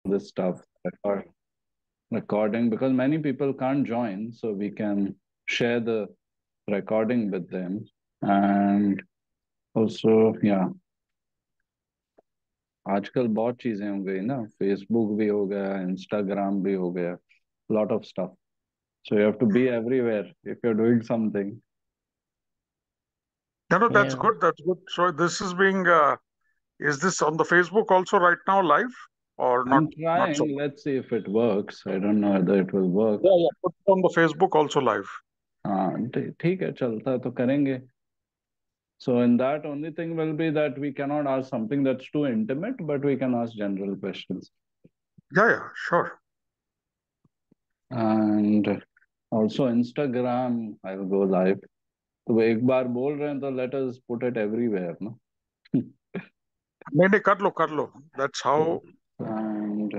this stuff, recording, because many people can't join, so we can share the recording with them. And also, yeah, आजकल बहुत चीजें हो गई ना, Facebook भी हो गया, इंस्टाग्राम भी हो गया, lot of stuff. So you have to be everywhere if you're doing something. No, that's Yeah. good. That's good. So this is being, is this on the Facebook also right now live or not? I'm Not so. trying. Let's see if it works. I don't know whether it will work. Yeah. Put it on the Facebook also live. हाँ ठीक है, चलता है तो करेंगे. So in that, only thing will be that we cannot ask something that's too intimate, but we can ask general questions. Yeah, sure. And also Instagram, I will go live. तो वो एक बार बोल रहे हैं तो let us put it everywhere, no? नहीं कर लो. That's how. And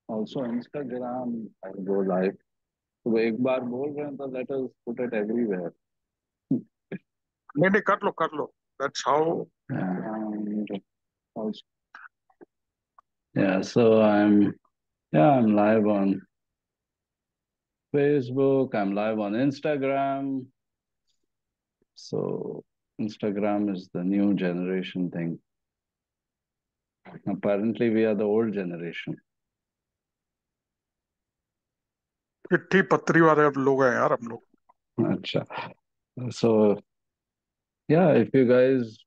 also Instagram, I will go live. तो वो एक बार बोल रहे हैं तो let us put it everywhere. नहीं कर लो. That's how. And also, yeah, so I'm live on Facebook, I'm live on Instagram. So Instagram is the new generation thing. Apparently we are the old generation. चिट्ठी पत्री वाले लोग हैं यार हम लोग. Acha. So yeah, if you guys,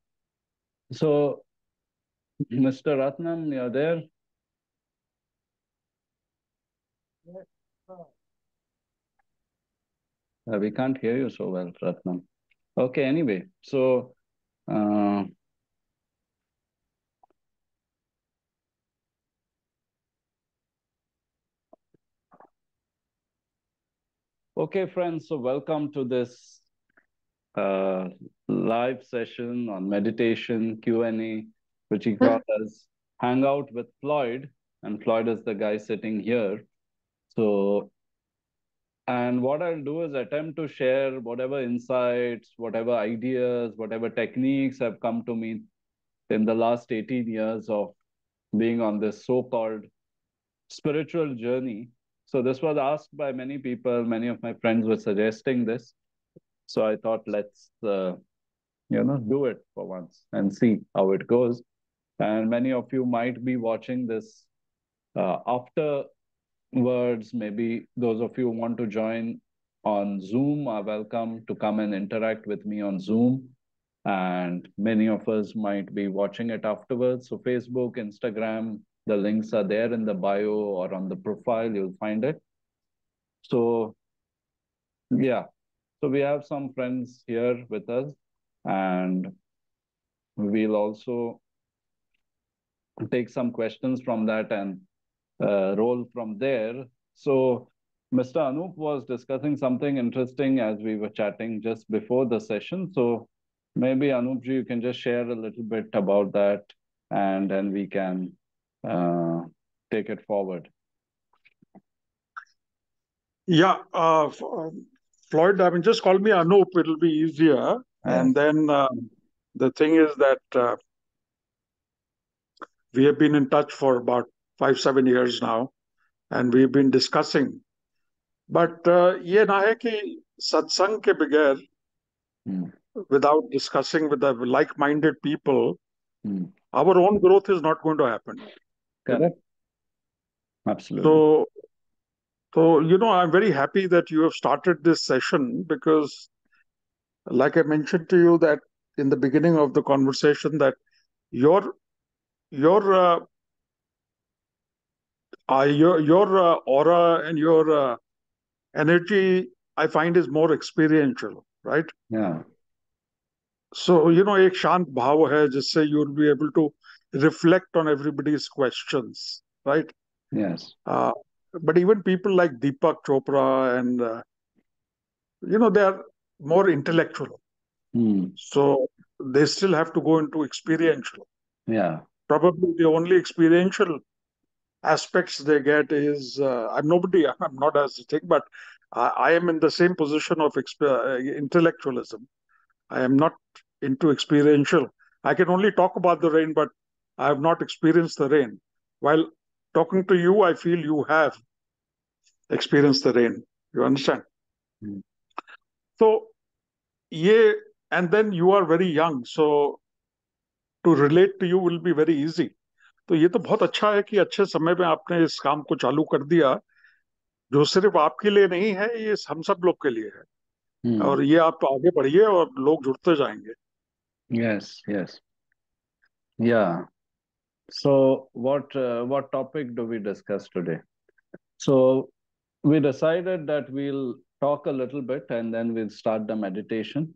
so Mr. Ratnam, you're there? We can't hear you so well, Ratnam. Okay, anyway, so okay, friends, so welcome to this live session on meditation, Q&A, which he called as Hangout with Floyd, and Floyd is the guy sitting here. So, and what I'll do is attempt to share whatever insights, whatever ideas, whatever techniques have come to me in the last 18 years of being on this so-called spiritual journey. So this was asked by many people. Many of my friends were suggesting this. So I thought, let's, do it for once and see how it goes. And many of you might be watching this afterwards. Maybe those of you who want to join on Zoom are welcome to come and interact with me on Zoom. And many of us might be watching it afterwards. So Facebook, Instagram, the links are there in the bio or on the profile, you'll find it. So yeah, so we have some friends here with us, and we'll also take some questions from that and roll from there. So Mr. Anup was discussing something interesting as we were chatting just before the session. So maybe Anupji, you can just share a little bit about that, and then we can take it forward. Yeah, Floyd, I mean, just call me Anup, it'll be easier. Yeah. And then the thing is that we have been in touch for about 5-7 years now, and we've been discussing. But ये ना है कि सत्संग के बगैर, without discussing with the like-minded people, our own growth is not going to happen. Correct. Absolutely. So, I'm very happy that you have started this session because, like I mentioned to you that in the beginning of the conversation, that your aura and your energy, I find, is more experiential, right? Yeah. So, एक शांत भाव है जिससे you will be able to reflect on everybody's questions, right? Yes. But even people like Deepak Chopra and, they are more intellectual. So they still have to go into experiential. Yeah. Probably the only experiential aspects they get is, I'm not as a thing, but I am in the same position of intellectualism. I am not into experiential. I can only talk about the rain, but I have not experienced the rain. While talking to you, I feel you have experienced the rain. You understand? Mm. So, yeah, and then you are very young, so to relate to you will be very easy. तो ये तो बहुत अच्छा है कि अच्छे समय में आपने इस काम को चालू कर दिया, जो सिर्फ आपके लिए नहीं है, ये हम सब लोग के लिए है। और ये आप आगे बढ़िए और लोग जुड़ते जाएंगे। Yes, yes. Yeah. So what topic do we discuss today? So we decided that we'll talk a little bit and then we'll start the meditation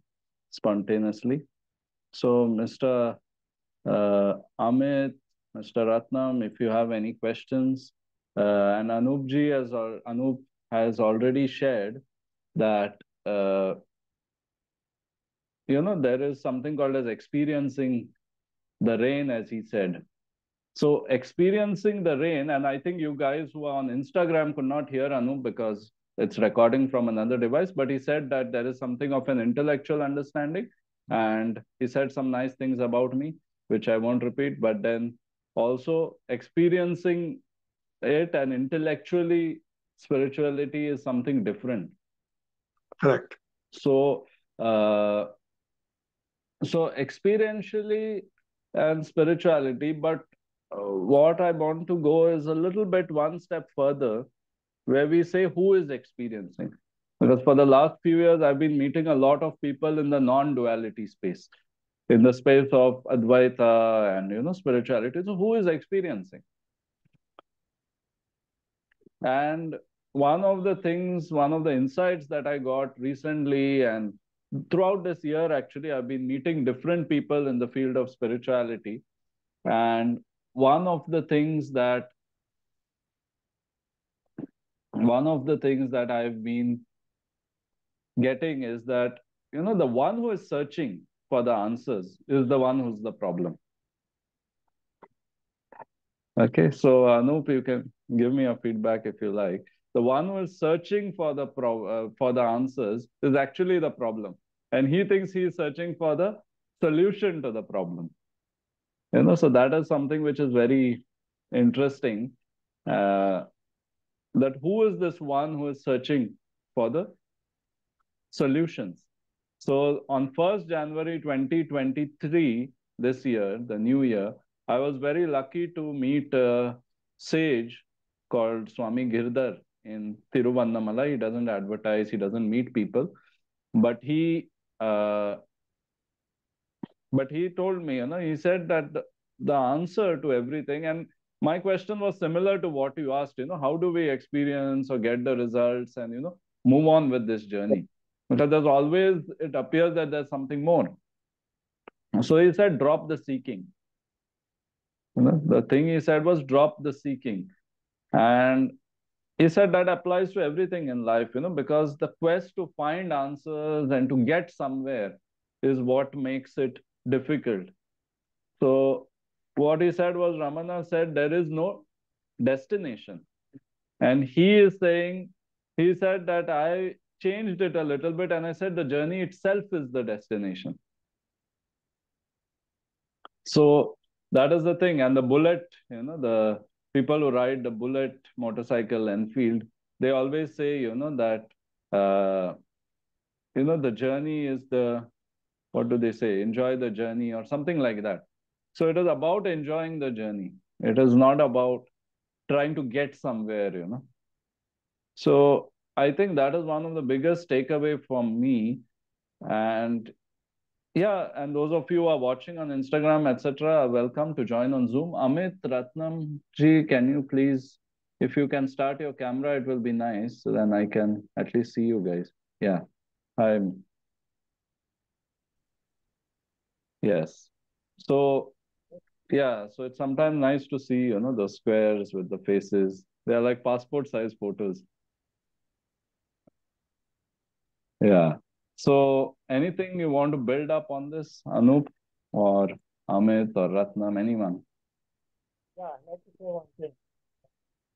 spontaneously. So Mr. Amit, Mr. Ratnam, if you have any questions, and Anup has already shared that there is something called as experiencing the rain, as he said. So experiencing the rain, and I think you guys who are on Instagram could not hear Anup because it's recording from another device, but he said that there is something of an intellectual understanding, and he said some nice things about me, which I won't repeat, but then also experiencing it and intellectually, spirituality is something different. Correct. So, so experientially and spirituality, but what I want to go is a little bit one step further, where we say who is experiencing. Because for the last few years, I've been meeting a lot of people in the non-duality space, in the space of Advaita and spirituality. So who is experiencing? And one of the insights that I got recently and throughout this year, actually, I've been meeting different people in the field of spirituality. And one of the things that I've been getting is that, the one who is searching for the answers is the one who's the problem. Okay, so Anup, you can give me a feedback if you like. The one who is searching for the answers is actually the problem, and he thinks he is searching for the solution to the problem. So that is something which is very interesting. That who is this one who is searching for the solutions? So on 1st January 2023, this year, the new year, I was very lucky to meet a sage called Swami Girdhar in Tiruvannamalai. He doesn't advertise, he doesn't meet people, but uh, he told me, he said that the answer to everything, and my question was similar to what you asked, how do we experience or get the results and, move on with this journey? Because it appears that there's something more. So he said, drop the seeking. The thing he said was drop the seeking. And he said that applies to everything in life, because the quest to find answers and to get somewhere is what makes it difficult. So what he said was, Ramana said, there is no destination. And he said that I changed it a little bit and I said the journey itself is the destination. So that is the thing. And the bullet, the people who ride the bullet motorcycle Enfield, they always say, that, the journey is what do they say? Enjoy the journey or something like that. So it is about enjoying the journey. It is not about trying to get somewhere. So I think that is one of the biggest takeaway from me. And yeah, and those of you who are watching on Instagram, etc., are welcome to join on Zoom. Amit, Ratnam ji, can you please, if you can start your camera, it will be nice. So then I can at least see you guys. Yeah. Hi. Yes. So yeah, so it's sometimes nice to see, the squares with the faces. They are like passport size photos. Yeah. So anything you want to build up on this, Anup or Amit or Ratnam, anyone? Yeah, I'd like to say one thing.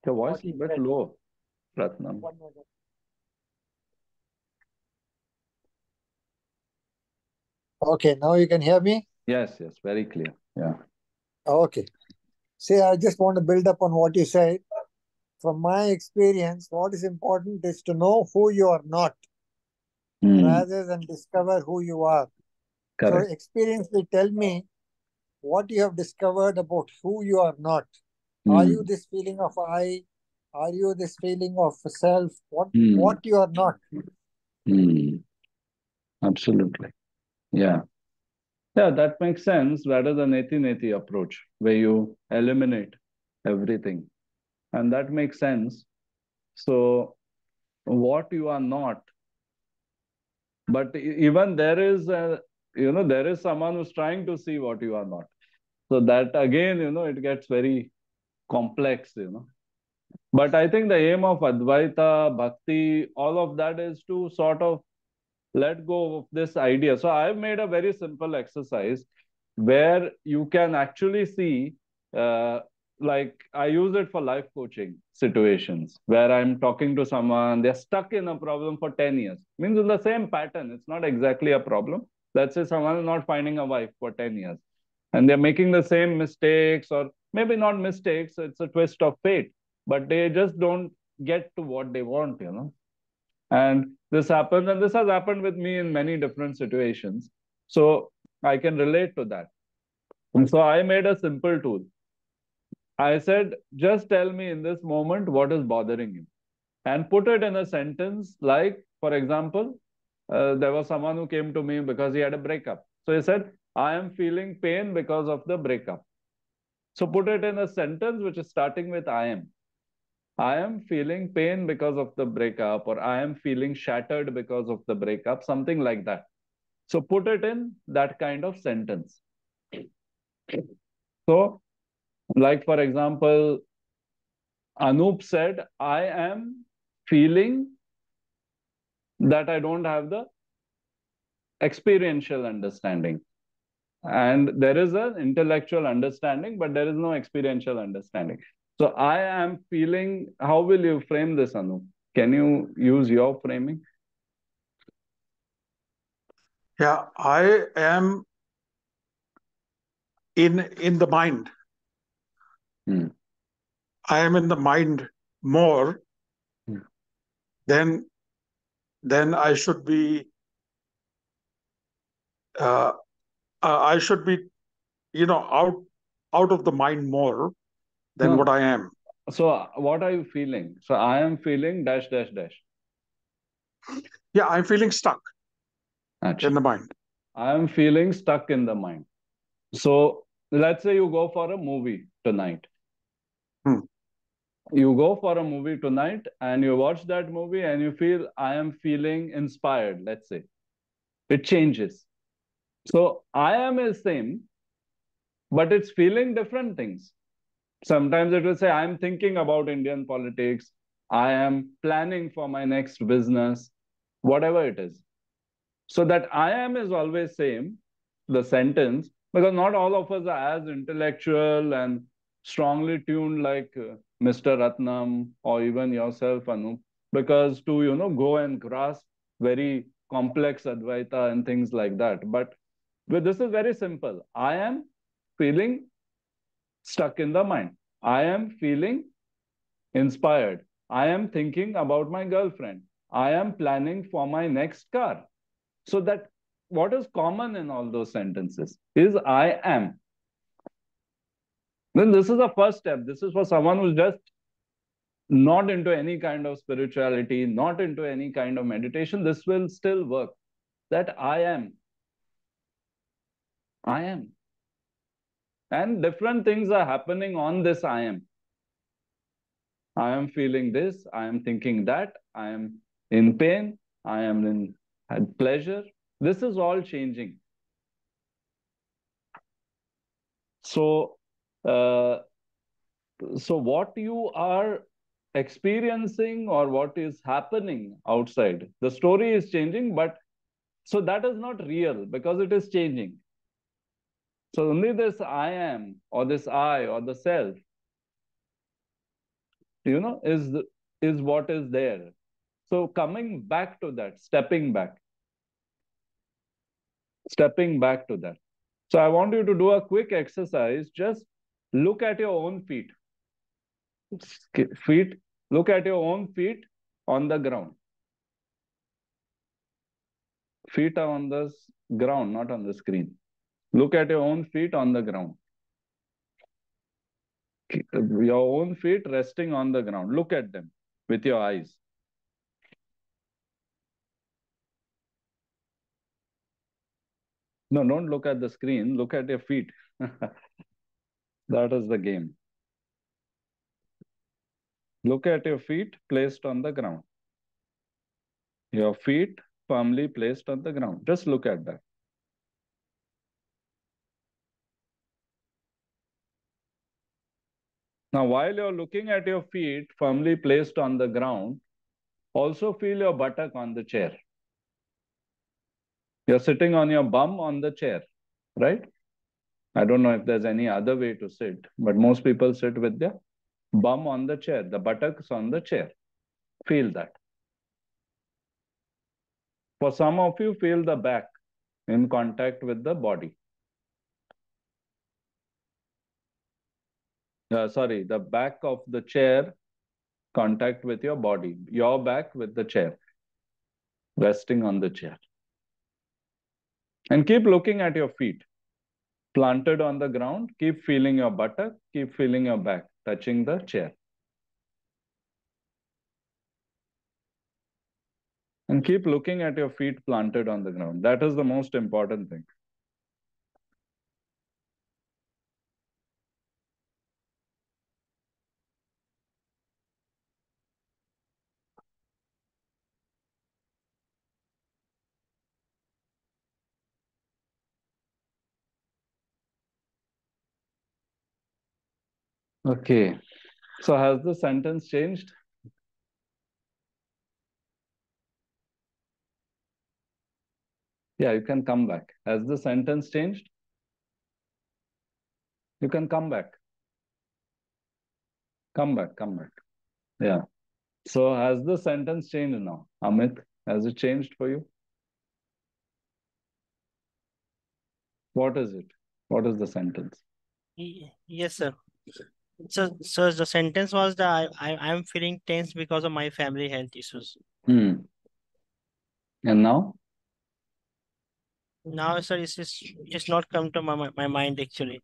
Your voice What is he a bit said. low, Ratnam. One minute. Okay, now you can hear me? Yes, yes, very clear. Yeah. Okay. See, I just want to build up on what you said. From my experience, what is important is to know who you are not rather than discover who you are. So Correct. experience will tell me what you have discovered about who you are not. Are you this feeling of I? Are you this feeling of self? What you are not? Absolutely. Yeah. Yeah, that makes sense rather than neti approach where you eliminate everything. And that makes sense. So what you are not, but even there is there is someone who's trying to see what you are not. So that again, it gets very complex. But I think the aim of Advaita, Bhakti, all of that is to sort of let go of this idea. So I've made a very simple exercise where you can actually see, uh, like I use it for life coaching situations where I'm talking to someone, they're stuck in a problem for 10 years. Means in the same pattern, it's not exactly a problem. Let's say someone is not finding a wife for 10 years and they're making the same mistakes, or maybe not mistakes, it's a twist of fate, but they just don't get to what they want. And this happens, and this has happened with me in many different situations. So I can relate to that. And so I made a simple tool. I said, just tell me in this moment what is bothering you, and put it in a sentence like, for example, there was someone who came to me because he had a breakup. So he said, I am feeling pain because of the breakup. So put it in a sentence which is starting with I am. I am feeling pain because of the breakup, or I am feeling shattered because of the breakup, something like that. So put it in that kind of sentence. So, like for example, Anup said, I am feeling that I don't have the experiential understanding. And there is an intellectual understanding, but there is no experiential understanding. So I am feeling, how will you frame this, Anup? Can you use your framing? Yeah, I am in the mind. I am in the mind more than I should be. Uh, I should be, out of the mind more than No. what I am. So what are you feeling? So I am feeling dash dash dash. Yeah, I'm feeling stuck Achha. in the mind. I am feeling stuck in the mind. So let's say you go for a movie tonight. You go for a movie tonight and you watch that movie and you feel, I am feeling inspired, let's say. It changes. So I am is same, but it's feeling different things. Sometimes it will say, I'm thinking about Indian politics. I am planning for my next business, whatever it is. So that I am is always same, the sentence, because not all of us are as intellectual and strongly tuned like Mr. Ratnam or even yourself, Anup, because to, go and grasp very complex Advaita and things like that. But this is very simple. I am feeling stuck in the mind. I am feeling inspired. I am thinking about my girlfriend. I am planning for my next car. So that what is common in all those sentences is I am. Then this is the first step. This is for someone who's just not into any kind of spirituality, not into any kind of meditation. This will still work. That I am. I am. And different things are happening on this I am. I am feeling this. I am thinking that. I am in pain. I am in pleasure. This is all changing. So, so what you are experiencing or what is happening outside, the story is changing, but so that is not real because it is changing. So only this I am or this I or the self, is what is there. So coming back to that, stepping back to that. So I want you to do a quick exercise. Just look at your own feet. Look at your own feet on the ground. Feet are on the ground, not on the screen. Look at your own feet on the ground. Your own feet resting on the ground. Look at them with your eyes. No, don't look at the screen. Look at your feet. That is the game. Look at your feet placed on the ground. Your feet firmly placed on the ground. Just look at that. Now, while you're looking at your feet firmly placed on the ground, also feel your buttock on the chair. You're sitting on your bum on the chair, right? I don't know if there's any other way to sit, but most people sit with their bum on the chair, the buttocks on the chair. Feel that. For some of you, feel the back in contact with the body. Sorry, the back of the chair contact with your body, your back with the chair, resting on the chair. And keep looking at your feet, planted on the ground. Keep feeling your buttock, keep feeling your back, touching the chair. And keep looking at your feet planted on the ground. That is the most important thing. Okay. So has the sentence changed? Yeah, you can come back. Has the sentence changed? You can come back. Come back, come back. Yeah. So has the sentence changed now? Amit, has it changed for you? What is it? What is the sentence? Yes, sir. So the sentence was that I'm feeling tense because of my family health issues. And now? Now, sir, it's not come to my mind actually.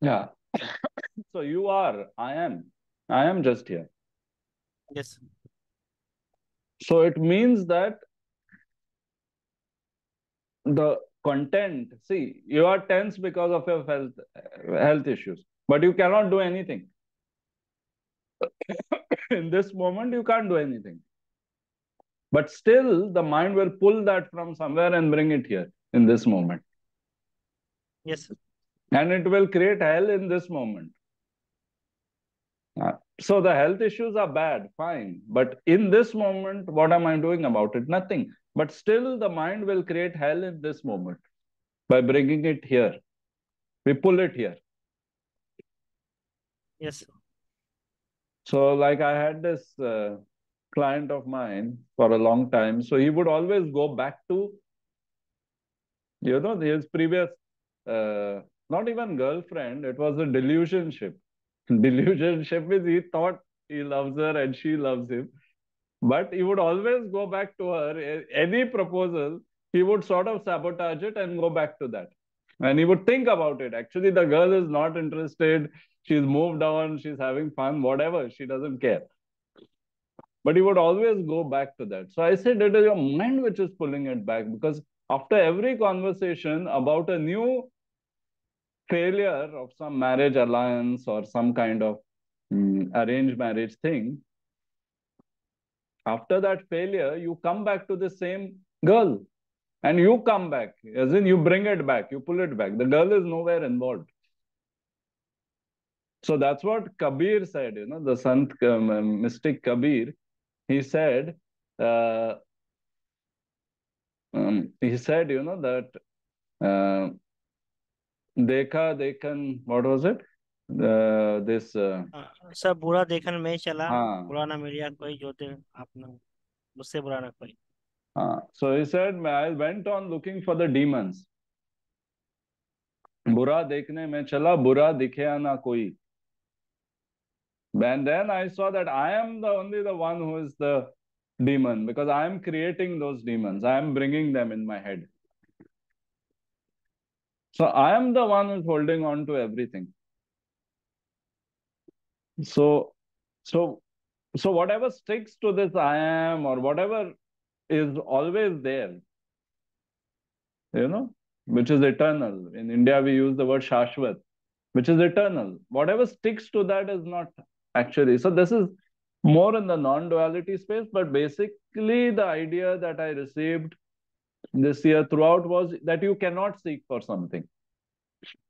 Yeah. So you are, I am just here. Yes. So it means that the content, see, you are tense because of your health issues, but you cannot do anything. In this moment, you can't do anything. But still, the mind will pull that from somewhere and bring it here in this moment. Yes, sir. And it will create hell in this moment. So the health issues are bad, fine. But in this moment, what am I doing about it? Nothing. But still, the mind will create hell in this moment by bringing it here. We pull it here. Yes, sir. So like I had this client of mine for a long time. So he would always go back to, his previous, not even girlfriend, it was a delusionship. Delusionship is he thought he loves her and she loves him. But he would always go back to her. Any proposal, he would sort of sabotage it and go back to that. And he would think about it. Actually, the girl is not interested. She's moved on. She's having fun, whatever. She doesn't care. But he would always go back to that. So I said, it is your mind which is pulling it back, because after every conversation about a new failure of some marriage alliance or some kind of arranged marriage thing, after that failure, you come back to the same girl and you come back, as in you bring it back, you pull it back. The girl is nowhere involved. So that's what Kabir said, the Sant mystic Kabir. He said, that Dekha Dekhan, what was it? This. Sir बुरा देखन में चला हाँ. बुरा ना मिलिया कोई जो ते आपने मुझसे बुरा ना कोई. So he said, I went on looking for the demons. बुरा देखने में चला, बुरा दिखे ना कोई. And then I saw that I am only the one who is the demon, because I am creating those demons. I am bringing them in my head. So I am the one who's holding on to everything. So whatever sticks to this I am, or whatever is always there, which is eternal. In India, we use the word Shashwat, which is eternal. Whatever sticks to that is not actually. So this is more in the non-duality space, but basically the idea that I received this year throughout was that you cannot seek for something.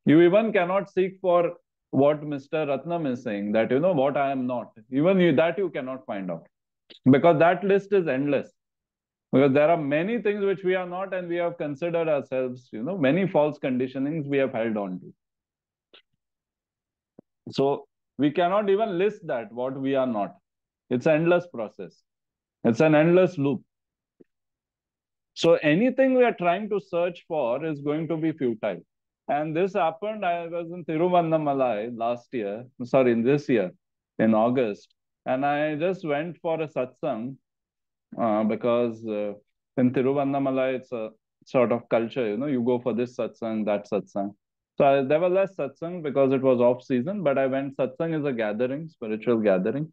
You even cannot seek for what Mr. Ratnam is saying, that, what I am not. Even that you cannot find out. Because that list is endless. Because there are many things which we are not, and we have considered ourselves, many false conditionings we have held on to. So we cannot even list that, what we are not. It's an endless process. It's an endless loop. So anything we are trying to search for is going to be futile. And this happened, I was in Tiruvannamalai this year, in August. And I just went for a satsang because in Tiruvannamalai, it's a sort of culture, you go for this satsang, that satsang. So there were less satsang because it was off season, but I went. Satsang is a gathering, spiritual gathering.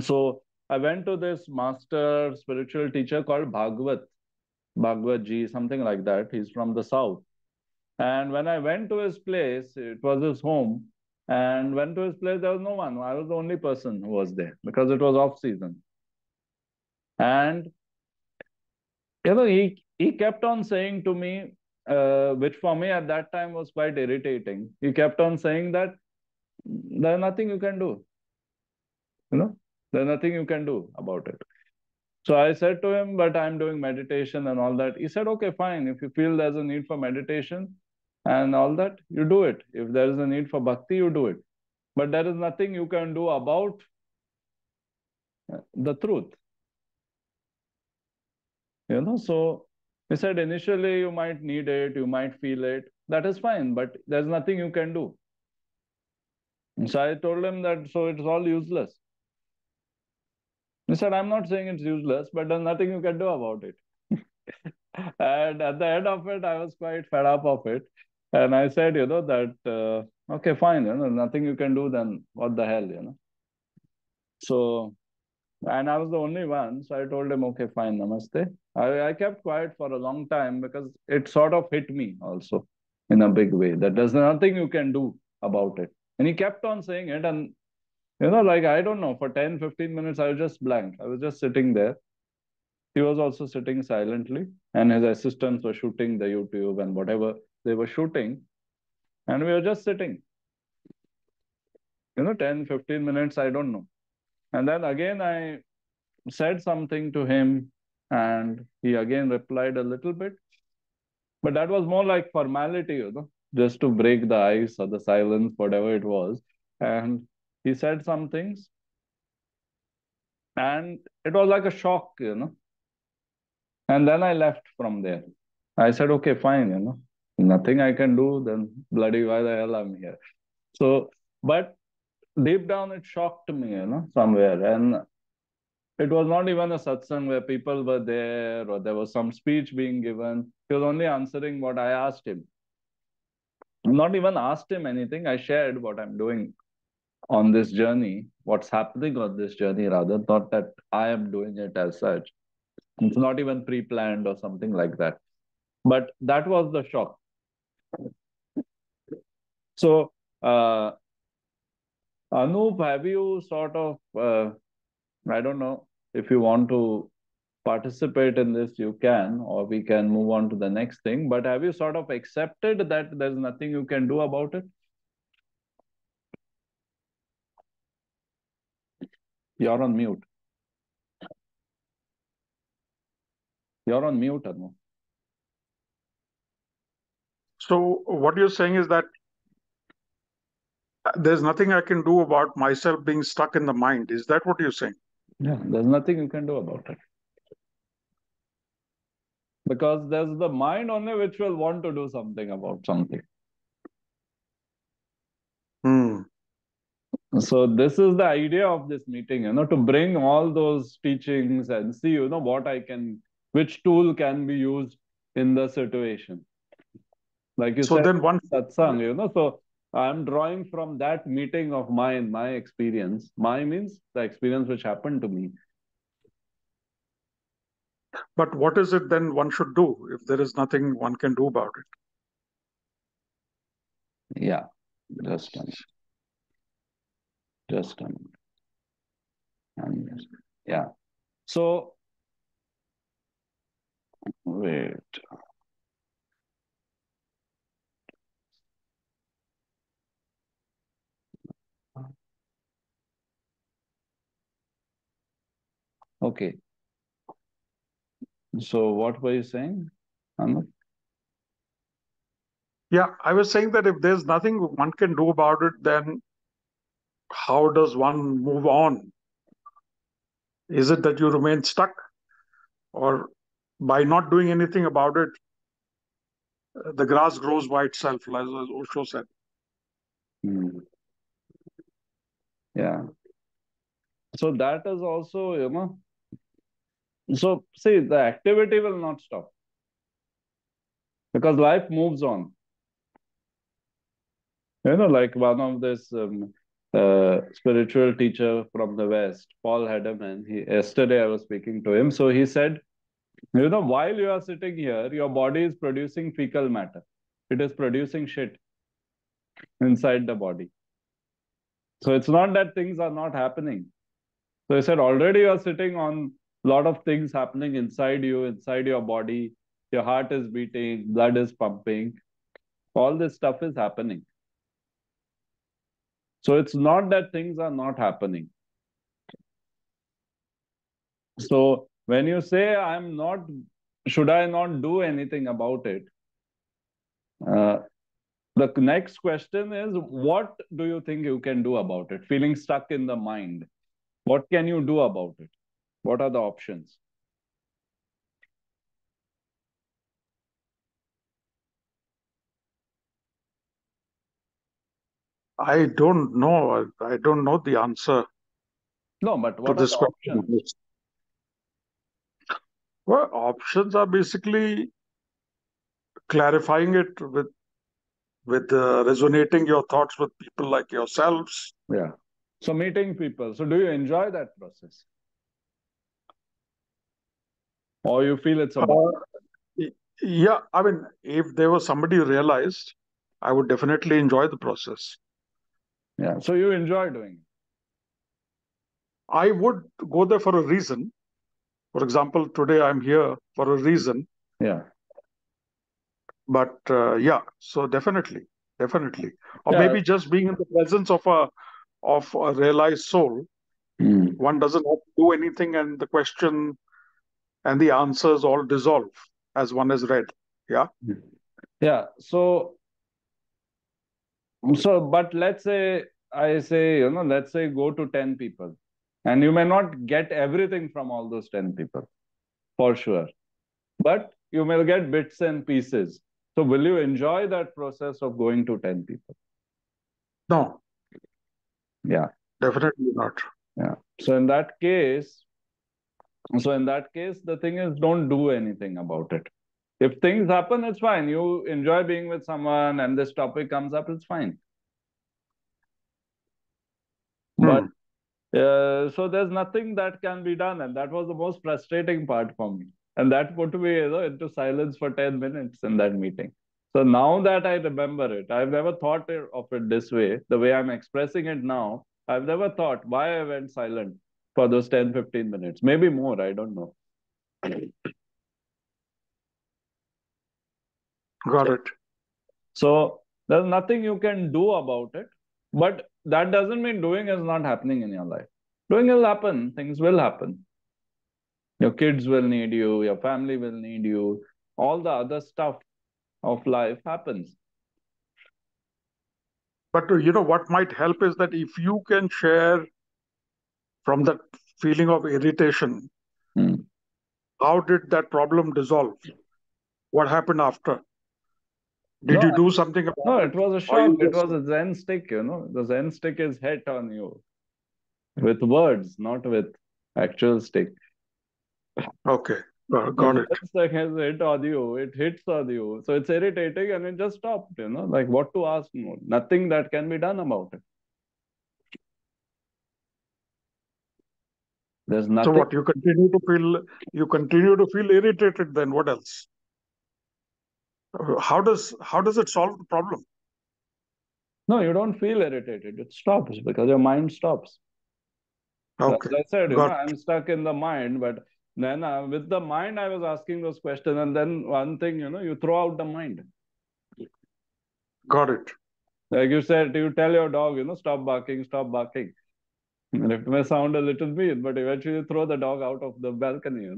So I went to this master spiritual teacher called Bhagwat Ji, something like that. He's from the south. And when I went to his place, it was his home. And went to his place, there was no one. I was the only person who was there because it was off season. And he kept on saying to me, which for me at that time was quite irritating. He kept on saying that there's nothing you can do. There's nothing you can do about it. So I said to him, but I'm doing meditation and all that. He said, okay, fine. If you feel there's a need for meditation and all that, you do it. If there is a need for bhakti, you do it. But there is nothing you can do about the truth. So he said, initially you might need it, you might feel it. That is fine, but there's nothing you can do. So I told him that, so it's all useless. He said, I'm not saying it's useless, but there's nothing you can do about it. And at the end of it, I was quite fed up of it. And I said, that, okay, fine, nothing you can do, then what the hell, So, and I was the only one. So I told him, okay, fine, namaste. I kept quiet for a long time because it sort of hit me also in a big way, that there's nothing you can do about it. And he kept on saying it. And, I don't know, for 10, 15 minutes, I was just blank. I was just sitting there. He was also sitting silently, and his assistants were shooting the YouTube and whatever they were shooting. And we were just sitting, 10, 15 minutes, I don't know. And then again, I said something to him, and he again replied a little bit. But that was more like formality, just to break the ice or the silence, whatever it was. And he said some things, and it was like a shock, And then I left from there. I said, okay, fine, nothing I can do, then bloody why the hell I'm here. So, but deep down it shocked me, somewhere. And it was not even a satsang where people were there or there was some speech being given. He was only answering what I asked him. Not even asked him anything. I shared what I'm doing on this journey, what's happening on this journey rather, not that I am doing it as such. It's not even pre-planned or something like that. But that was the shock. So, Anup, have you sort of, I don't know, if you want to participate in this, you can, or we can move on to the next thing. But have you sort of accepted that there's nothing you can do about it? You're on mute. You're on mute, Anup. So what you're saying is that there's nothing I can do about myself being stuck in the mind. Is that what you're saying? Yeah, there's nothing you can do about it. Because there's the mind only which will want to do something about something. So this is the idea of this meeting, to bring all those teachings and see, which tool can be used in the situation. Like you So said, then one satsang, so I'm drawing from that meeting of mine, my experience. My means the experience which happened to me. But what is it then one should do if there is nothing one can do about it? Yeah, just a minute. Just a minute. Yeah. So, wait. Okay. So what were you saying, Anand? Yeah, I was saying that if there's nothing one can do about it, then how does one move on? Is it that you remain stuck? Or by not doing anything about it, the grass grows by itself, as Osho said. Yeah. So that is also, so see, the activity will not stop because life moves on. Like one of this spiritual teacher from the West, Paul Hederman, yesterday I was speaking to him. So he said, while you are sitting here, your body is producing fecal matter. It is producing shit inside the body. So it's not that things are not happening. So he said, already you are sitting on a lot of things happening inside you, inside your body. Your heart is beating, blood is pumping. All this stuff is happening. So it's not that things are not happening. So when you say should I not do anything about it? The next question is, what do you think you can do about it? Feeling stuck in the mind. What can you do about it? What are the options? I don't know. I don't know the answer. No, but to what are this the question. options? Well, options are basically clarifying it with resonating your thoughts with people like yourselves. Yeah. So meeting people. So do you enjoy that process? Or you feel it's a Yeah, I mean, if there was somebody who realized, I would definitely enjoy the process. Yeah. So you enjoy doing it. I would go there for a reason. For example, today I'm here for a reason. Yeah. But yeah, so definitely. Or Yeah. maybe just being in the presence of a realized soul. One doesn't have to do anything, and the question and the answers all dissolve as one is read. Yeah. Yeah. But let's say let's say go to 10 people, and you may not get everything from all those 10 people, for sure. But you may get bits and pieces. So will you enjoy that process of going to 10 people? No. Yeah. Definitely not. Yeah. So in that case, the thing is, don't do anything about it. If things happen, it's fine. You enjoy being with someone and this topic comes up, it's fine. But so there's nothing that can be done. And that was the most frustrating part for me. And that put me into silence for 10 minutes in that meeting. So now that I remember it, I've never thought of it this way. The way I'm expressing it now, I've never thought why I went silent for those 10-15 minutes. Maybe more, I don't know. Got it. So there's nothing you can do about it. But that doesn't mean doing is not happening in your life. Doing will happen. Things will happen. Your kids will need you. Your family will need you. All the other stuff of life happens. But what might help is that if you can share from that feeling of irritation, how did that problem dissolve? What happened after? Did you do something about No, it? it was a shock. It was a Zen stick, The Zen stick is hit on you with words, not with actual stick. Okay, got The it. Zen stick has hit on you. It hits on you. So it's irritating and it just stopped, Like what to ask more? Nothing that can be done about it. There's nothing. So what, you continue to feel irritated then? What else? How does it solve the problem? No, you don't feel irritated. It stops because your mind stops. Okay. As I said, Got I'm stuck in the mind, but then with the mind, I was asking those questions. And then one thing, you throw out the mind. Got it. Like you said, you tell your dog, stop barking, stop barking. And it may sound a little mean, but eventually you throw the dog out of the balcony,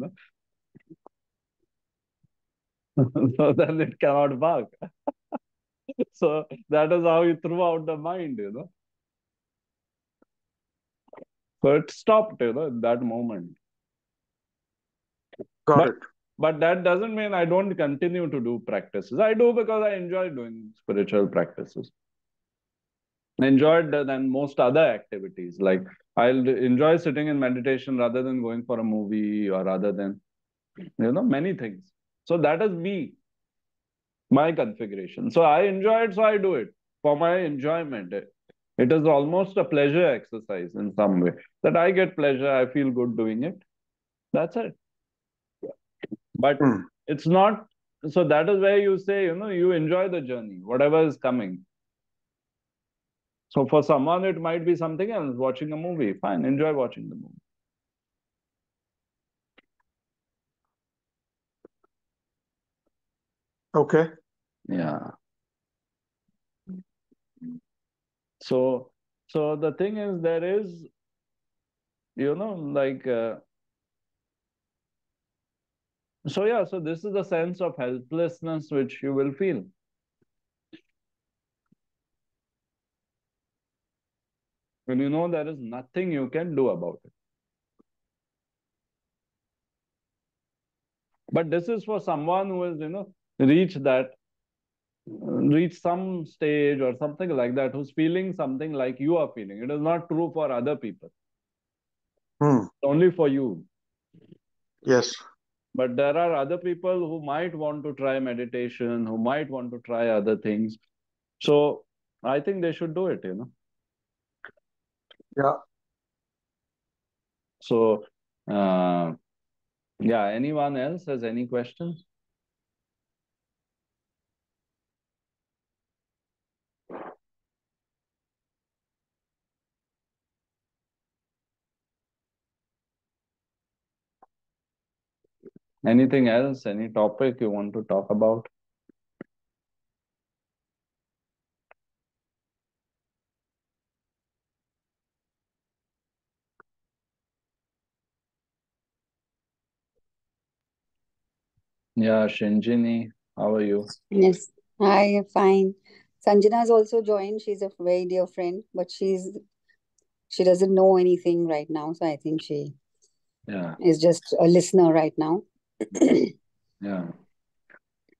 So then it cannot bark. So that is how you threw out the mind, So it stopped, in that moment. Got it. But that doesn't mean I don't continue to do practices. I do because I enjoy doing spiritual practices. I enjoy it than most other activities. Like I'll enjoy sitting in meditation rather than going for a movie or rather than, many things. So that is me, my configuration. So I enjoy it, so I do it for my enjoyment. It is almost a pleasure exercise in some way. That I get pleasure, I feel good doing it. That's it. But it's not, so that is where you say, you enjoy the journey, whatever is coming. So for someone, it might be something else, watching a movie. Fine, enjoy watching the movie. Okay. Yeah. So the thing is, there is, like, so this is the sense of helplessness which you will feel. When you know there is nothing you can do about it. But this is for someone who has, reach some stage or something like that, who's feeling something like you are feeling. It is not true for other people. It's only for you. Yes. But there are other people who might want to try meditation, who might want to try other things. So I think they should do it, Yeah. So, yeah, anyone else has any questions? Anything else? Any topic you want to talk about? Yeah, Shinjini, how are you? Yes, I am fine. Sanjana has also joined. She's a very dear friend, but she doesn't know anything right now. So I think she is just a listener right now. Yeah.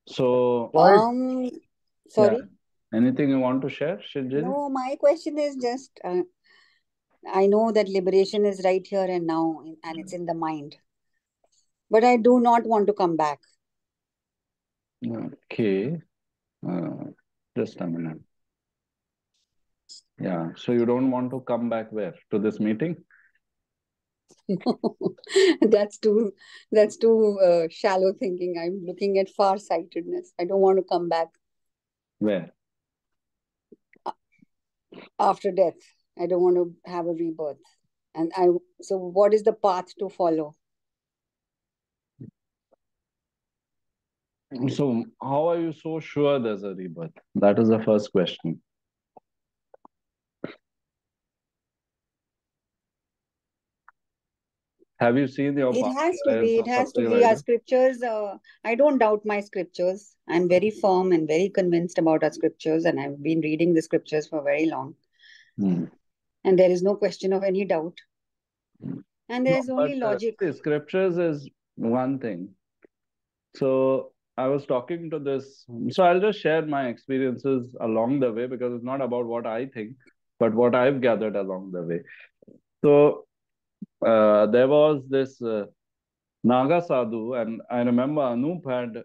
So, sorry. Yeah. Anything you want to share, Shinjini? No, my question is just I know that liberation is right here and now, and it's in the mind. But I do not want to come back. Okay. Just a minute. Yeah. So you don't want to come back where? To this meeting? That's too shallow thinking. I'm looking at far-sightedness. I don't want to come back. Where? After death. I don't want to have a rebirth. And so what is the path to follow? So how are you so sure there's a rebirth? That is the first question. Have you seen your It has to past be. It or has to something be. like Our that? scriptures, I don't doubt my scriptures. I'm very firm and very convinced about our scriptures, and I've been reading the scriptures for very long. And there is no question of any doubt. And there's only logic. The scriptures is one thing. So I was talking to this. So I'll just share my experiences along the way, because it's not about what I think, but what I've gathered along the way. So there was this Naga Sadhu, and I remember Anup had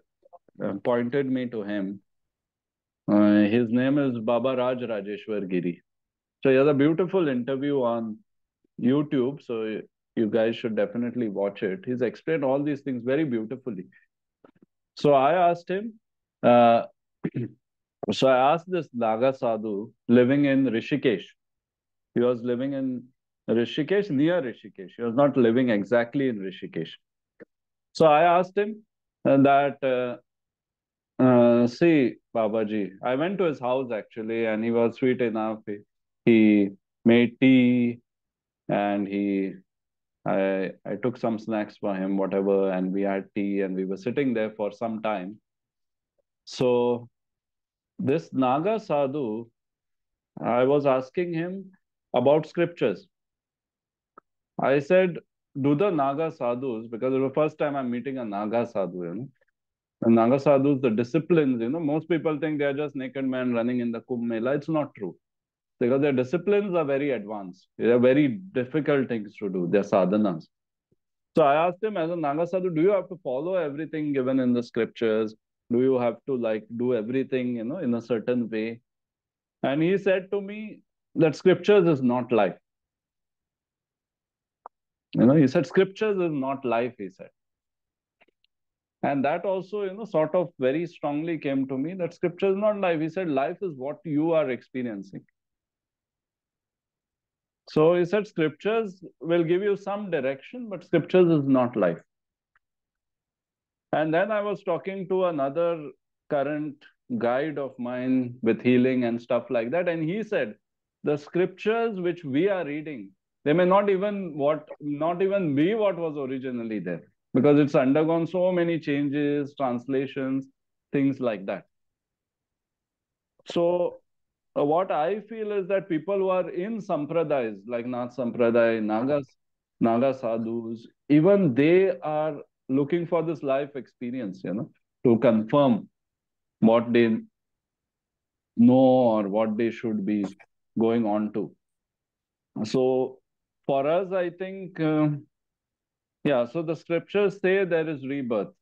pointed me to him. His name is Baba Raj Rajeshwar Giri. So he has a beautiful interview on YouTube. So you guys should definitely watch it. He's explained all these things very beautifully. So I asked him, uh, so I asked this Naga Sadhu living in Rishikesh. He was living in Rishikesh, near Rishikesh. He was not living exactly in Rishikesh. So I asked him see, Babaji, I went to his house actually, and he was sweet enough. He made tea, and I took some snacks for him, whatever, and we had tea, and we were sitting there for some time. So this Naga Sadhu, I was asking him about scriptures. I said, do the Naga Sadhus, because it was the first time I'm meeting a Naga Sadhu, the Naga Sadhus, the disciplines, most people think they are just naked men running in the Kumbh Mela. It's not true. Because their disciplines are very advanced. They are very difficult things to do. They're sadhanas. So I asked him, as a Naga Sadhu, do you have to follow everything given in the scriptures? Do you have to do everything, in a certain way? And he said to me that scriptures is not life. He said scriptures is not life, he said. And that also, sort of very strongly came to me that scripture is not life. He said life is what you are experiencing. So he said scriptures will give you some direction, but scriptures is not life. And then I was talking to another current guide of mine with healing and stuff like that. And he said, the scriptures which we are reading, they may not even be what was originally there, because it's undergone so many changes, translations, things like that. So what I feel is that people who are in sampradayas like Nath Sampradaya, Naga Sadhus, even they are looking for this life experience, to confirm what they know or what they should be going on to. So for us, I think, so the scriptures say there is rebirth,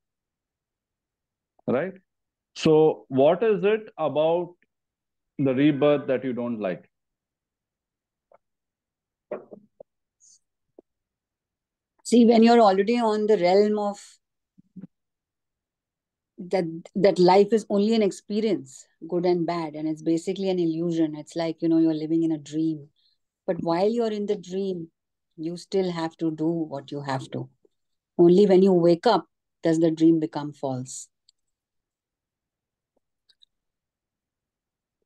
right? So what is it about the rebirth that you don't like? See, when you're already on the realm of that life is only an experience, good and bad, and it's basically an illusion. It's like, you're living in a dream. But while you're in the dream, you still have to do what you have to. Only when you wake up does the dream become false.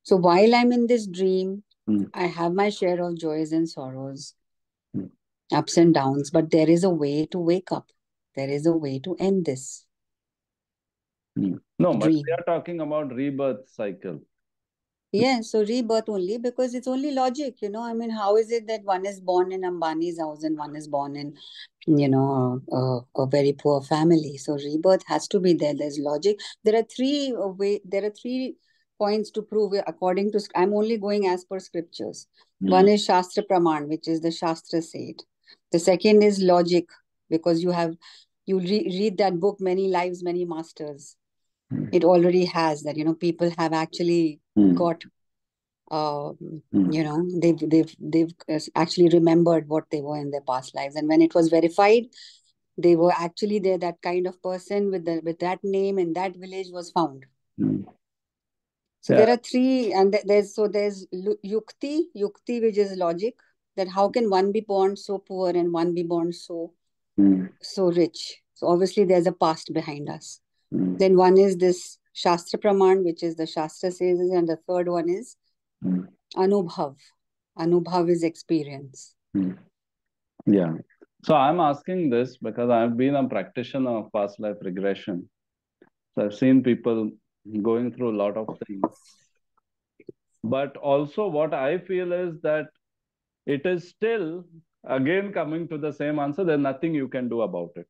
So while I'm in this dream, I have my share of joys and sorrows, ups and downs, but there is a way to wake up. There is a way to end this. No, but we are talking about rebirth cycle. Yeah, so rebirth only, because it's only logic, I mean, how is it that one is born in Ambani's house and one is born in, a very poor family? So rebirth has to be there. There's logic. There are three points to prove it according to, I'm only going as per scriptures. One is Shastra Praman, which is the Shastra said. The second is logic, because you read that book, Many Lives, Many Masters. It already has that, people have actually got, they've actually remembered what they were in their past lives. And when it was verified, they were actually there, that kind of person with that name in that village was found. So there are three, and there's yukti, which is logic, that how can one be born so poor and one be born so rich? So obviously there's a past behind us. Then one is this Shastra Praman, which is the Shastra says, and the third one is Anubhav. Anubhav is experience. Yeah. So I'm asking this because I've been a practitioner of past life regression. So I've seen people going through a lot of things. But also what I feel is that it is still, again, coming to the same answer, there's nothing you can do about it.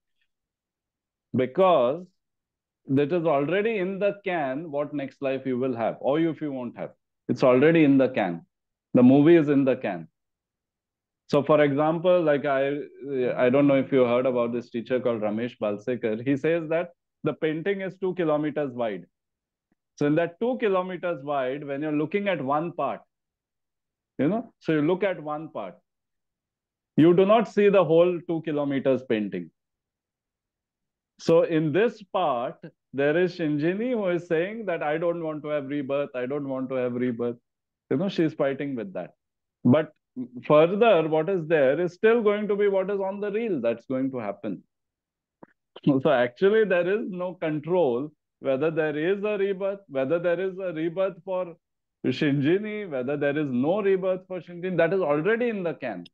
Because that is already in the can what next life you will have, or if you won't have. It's already in the can. The movie is in the can. So for example, like I don't know if you heard about this teacher called Ramesh Balsekar. He says that the painting is 2 kilometers wide. So in that 2 kilometers wide, when you're looking at one part, so you look at one part, you do not see the whole 2 kilometers painting. So in this part, there is Shinjini who is saying that I don't want to have rebirth. I don't want to have rebirth. She's fighting with that. But further, what is there is still going to be what is on the reel that's going to happen. So actually, there is no control whether there is a rebirth, whether there is a rebirth for Shinjini, whether there is no rebirth for Shinjini. That is already in the can.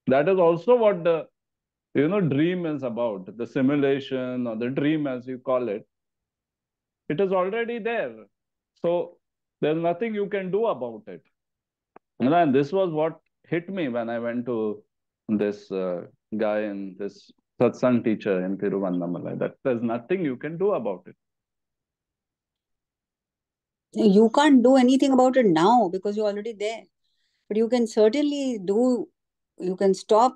That is also what the dream is about, the simulation or the dream as you call it. It is already there. So there's nothing you can do about it. And this was what hit me when I went to this guy and this satsang teacher in Tiruvannamalai, that there's nothing you can do about it. You can't do anything about it now because you're already there. But you can certainly you can stop.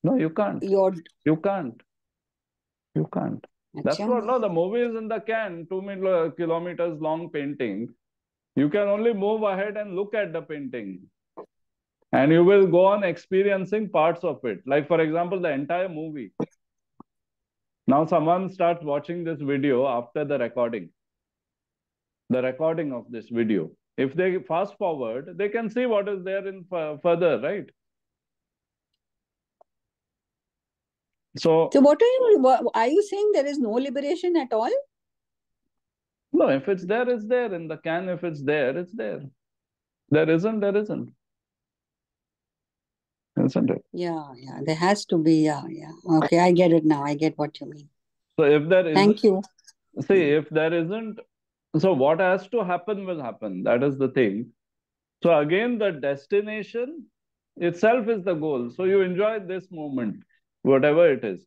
No, you can't. You can't. You can't. That's what, no, the movie is in the can, 2 kilometers long painting. You can only move ahead and look at the painting. And you will go on experiencing parts of it. Like, for example, the entire movie. Now someone starts watching this video after the recording of this video. If they fast forward, they can see what is there in further, right? So what are you saying? There is no liberation at all? No, if it's there, it's there. In the can, if it's there, it's there. There isn't, there isn't. Isn't it? Yeah. There has to be, yeah. Okay, I get it now. I get what you mean. So if there is, thank you. See, if there isn't, so what has to happen will happen. That is the thing. So again, the destination itself is the goal. So you enjoy this moment, whatever it is.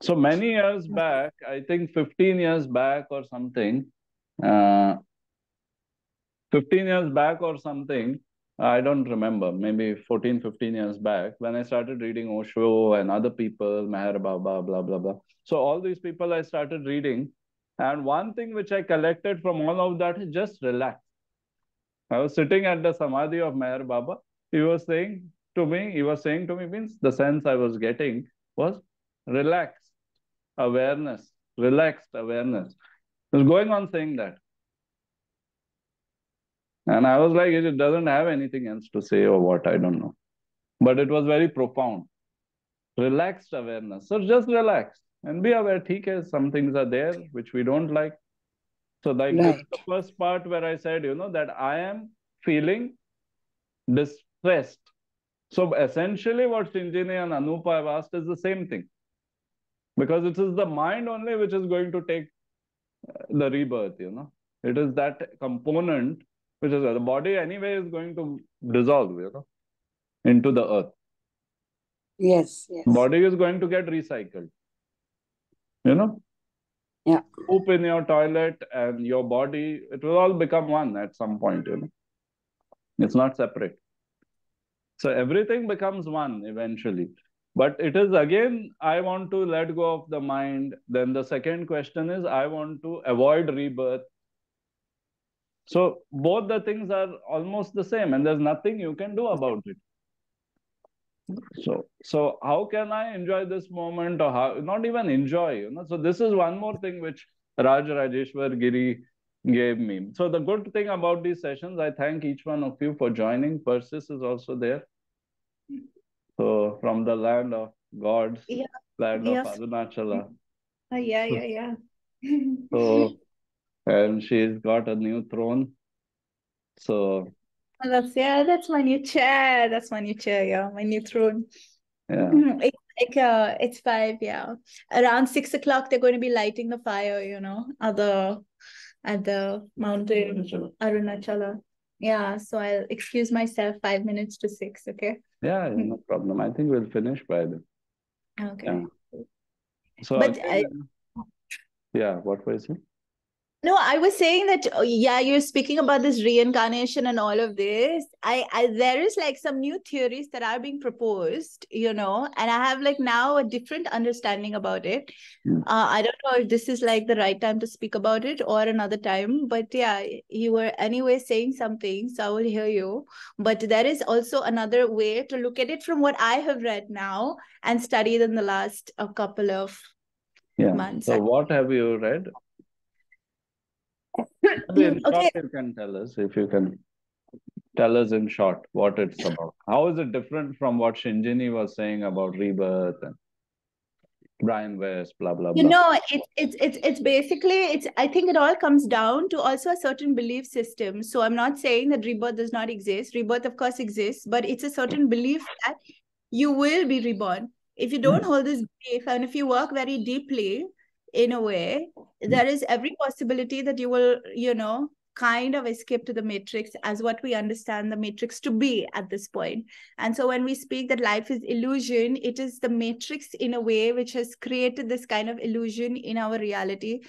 So many years back, I think 15 years back or something, 15 years back or something, I don't remember, maybe 14, 15 years back, when I started reading Osho and other people, Meher Baba, blah, blah, blah. So all these people I started reading. And one thing which I collected from all of that is just relax. I was sitting at the Samadhi of Meher Baba. He was saying to me, means the sense I was getting was relaxed awareness, relaxed awareness. He was going on saying that. And I was like, it doesn't have anything else to say or what, I don't know. But it was very profound. Relaxed awareness. So just relax and be aware. Some things are there which we don't like. So like this is the first part where I said, that I am feeling distressed. So essentially what Shinjini and Anupa have asked is the same thing. Because it is the mind only which is going to take the rebirth, It is that component which is the body anyway is going to dissolve, into the earth. Yes. Body is going to get recycled. Yeah. Poop in your toilet and your body, it will all become one at some point, It's not separate. So everything becomes one eventually. But it is again, I want to let go of the mind. Then the second question is, I want to avoid rebirth. So both the things are almost the same and there's nothing you can do about it. So how can I enjoy this moment, or how not even enjoy, So this is one more thing which Rajeshwar Giri gave me. So the good thing about these sessions, I thank each one of you for joining. Persis is also there. So from the land of gods, land of Arunachala. Yeah. So, and she's got a new throne. So that's my new chair. That's my new chair, yeah. My new throne. Yeah. It's 5, yeah. Around 6 o'clock they're going to be lighting the fire, at the mountain Arunachala. Yeah, so I'll excuse myself 5 minutes to 6, okay? Yeah, no problem. I think we'll finish by then. Okay. So But again, yeah, what was it? No, I was saying that, yeah, you're speaking about this reincarnation and all of this. There is like some new theories that are being proposed, and I have like now a different understanding about it. I don't know if this is like the right time to speak about it or another time, but yeah, you were anyway saying something, so I will hear you. But there is also another way to look at it from what I have read now and studied in the last couple of months. So what have you read? In short, Okay. you can tell us, if you can tell us in short what it's about. How is it different from what Shinjini was saying about rebirth and Brian West, blah blah blah? It's basically I think it all comes down to also a certain belief system. So I'm not saying that rebirth does not exist. Rebirth, of course, exists, but it's a certain belief that you will be reborn. If you don't hold this belief, and if you work very deeply in a way, there is every possibility that you will, kind of escape to the matrix as what we understand the matrix to be at this point. And so when we speak that life is illusion, it is the matrix in a way which has created this kind of illusion in our reality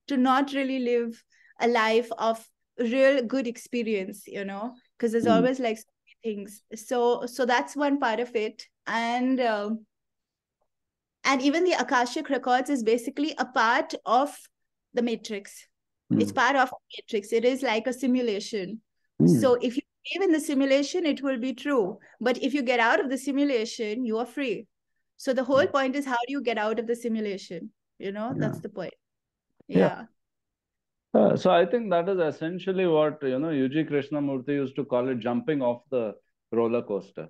to not really live a life of real good experience, because there's always like so many things. So that's one part of it. And even the Akashic records is basically a part of the matrix. It's part of the matrix. It is like a simulation. So if you believe in the simulation, it will be true. But if you get out of the simulation, you are free. So the whole point is, how do you get out of the simulation? That's the point. Yeah. So I think that is essentially what, UG Krishnamurti used to call it, jumping off the roller coaster.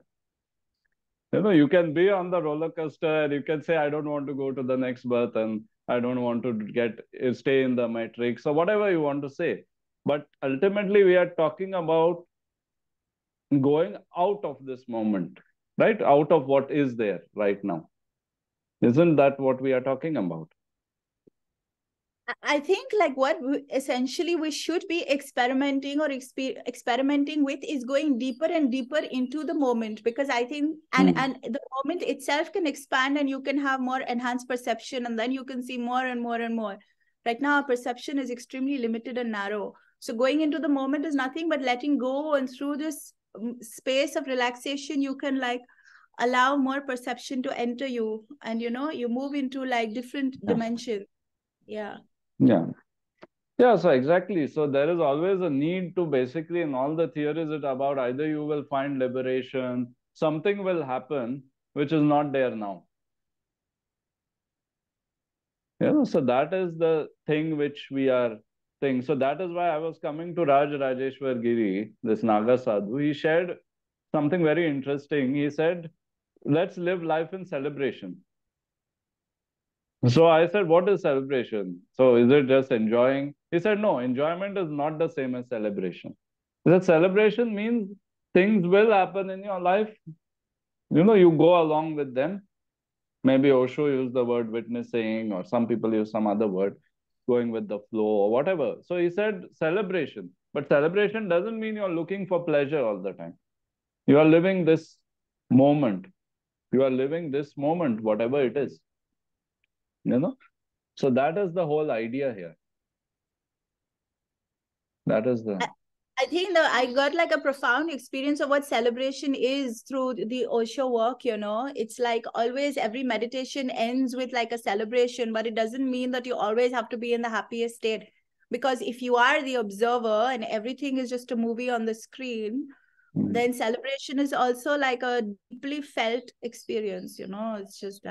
You can be on the roller coaster and you can say, I don't want to go to the next birth and I don't want to stay in the matrix or whatever you want to say. But ultimately, we are talking about going out of this moment, right? Out of what is there right now. Isn't that what we are talking about? I think like what essentially we should be experimenting or experimenting with is going deeper and deeper into the moment, because I think and the moment itself can expand and you can have more enhanced perception, and then you can see more and more and more. Right now our perception is extremely limited and narrow. So going into the moment is nothing but letting go, and through this space of relaxation you can like allow more perception to enter you, and you move into like different dimensions. Yeah. So exactly. So there is always a need to basically, in all the theories, it's about either you will find liberation, something will happen which is not there now. So that is the thing which we are thinking. So that is why I was coming to Raj Rajeshwar Giri, this Naga Sadhu. He shared something very interesting. He said, let's live life in celebration. So I said, what is celebration? So is it just enjoying? He said, no, enjoyment is not the same as celebration. He said, celebration means things will happen in your life. You go along with them. Maybe Osho used the word witnessing, or some people use some other word, going with the flow or whatever. So he said celebration. But celebration doesn't mean you're looking for pleasure all the time. You are living this moment. You are living this moment, whatever it is. So that is the whole idea here. That is the... I think that I got like a profound experience of what celebration is through the Osho work, It's like always every meditation ends with like a celebration, but it doesn't mean that you always have to be in the happiest state. Because if you are the observer and everything is just a movie on the screen, then celebration is also like a deeply felt experience, It's just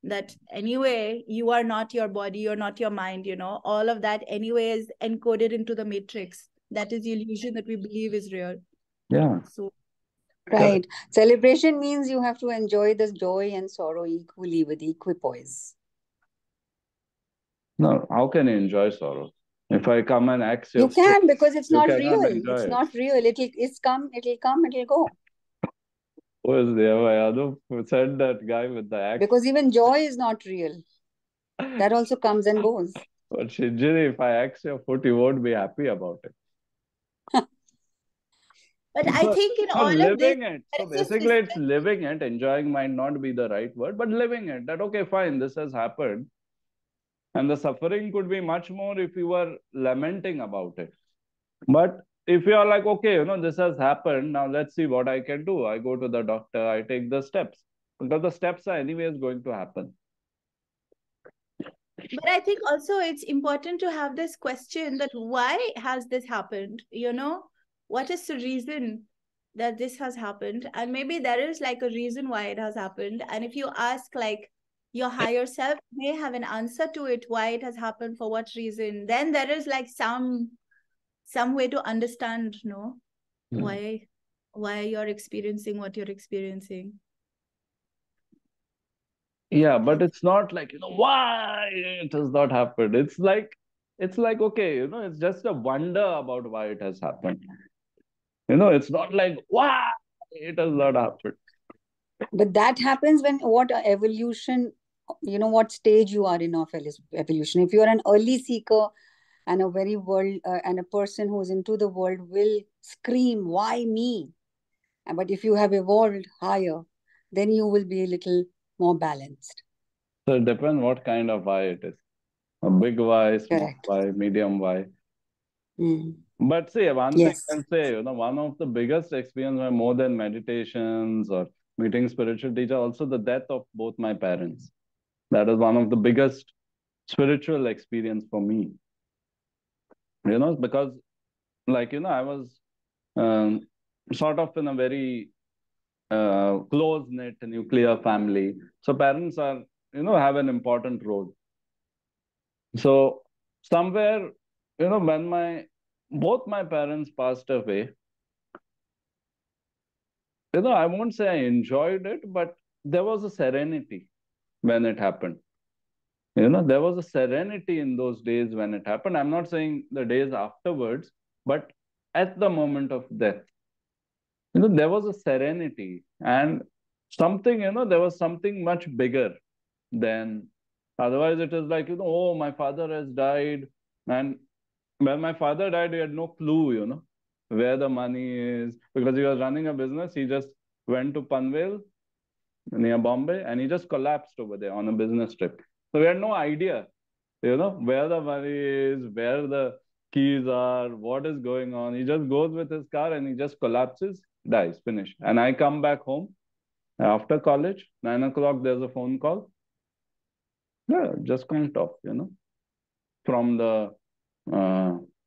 that anyway, you are not your body, you're not your mind, all of that anyway is encoded into the matrix. That is the illusion that we believe is real. So right. Celebration means you have to enjoy this joy and sorrow equally with equipoise. No, how can you enjoy sorrow? If I come and ask you can, because it's not real. It's not real. It'll come, it'll go. Who is Deva? Who said that guy with the axe? Because even joy is not real. That also comes and goes. But Shinjini, if I axe your foot, you won't be happy about it. But I think in all of this... So basically, it's living it. Enjoying might not be the right word, but living it. That, okay, fine, this has happened. And the suffering could be much more if you were lamenting about it. But if you are like, okay, this has happened, now let's see what I can do. I go to the doctor, I take the steps, because the steps are anyways going to happen. But I think also it's important to have this question that why has this happened? What is the reason that this has happened? And maybe there is like a reason why it has happened. And if you ask like your higher self may have an answer to it, why it has happened, for what reason, then there is like some way to understand, why you're experiencing what you're experiencing. Yeah, but it's not like, why it has not happened. It's like, okay, it's just a wonder about why it has happened. It's not like, why it has not happened. But that happens when what evolution, what stage you are in of evolution. If you are an early seeker and a very world and a person who's into the world will scream, why me? But if you have evolved higher, then you will be a little more balanced. So it depends what kind of why it is. A big why, small why, medium why. But see, one thing I can say, one of the biggest experience, more than meditations or meeting spiritual teacher, also the death of both my parents. That is one of the biggest spiritual experience for me. Because like, I was sort of in a very close-knit nuclear family. So parents are, have an important role. So somewhere, when both my parents passed away, I won't say I enjoyed it, but there was a serenity when it happened. There was a serenity in those days when it happened. I'm not saying the days afterwards, but at the moment of death, there was a serenity and something, there was something much bigger than otherwise. It is like, oh, my father has died. And when my father died, he had no clue, where the money is, because he was running a business. He just went to Panvel near Bombay and he just collapsed over there on a business trip. So we had no idea, where the money is, where the keys are, what is going on. He just goes with his car and he just collapses, dies, finish. And I come back home after college, 9 o'clock, there's a phone call. Yeah, just can't talk, from the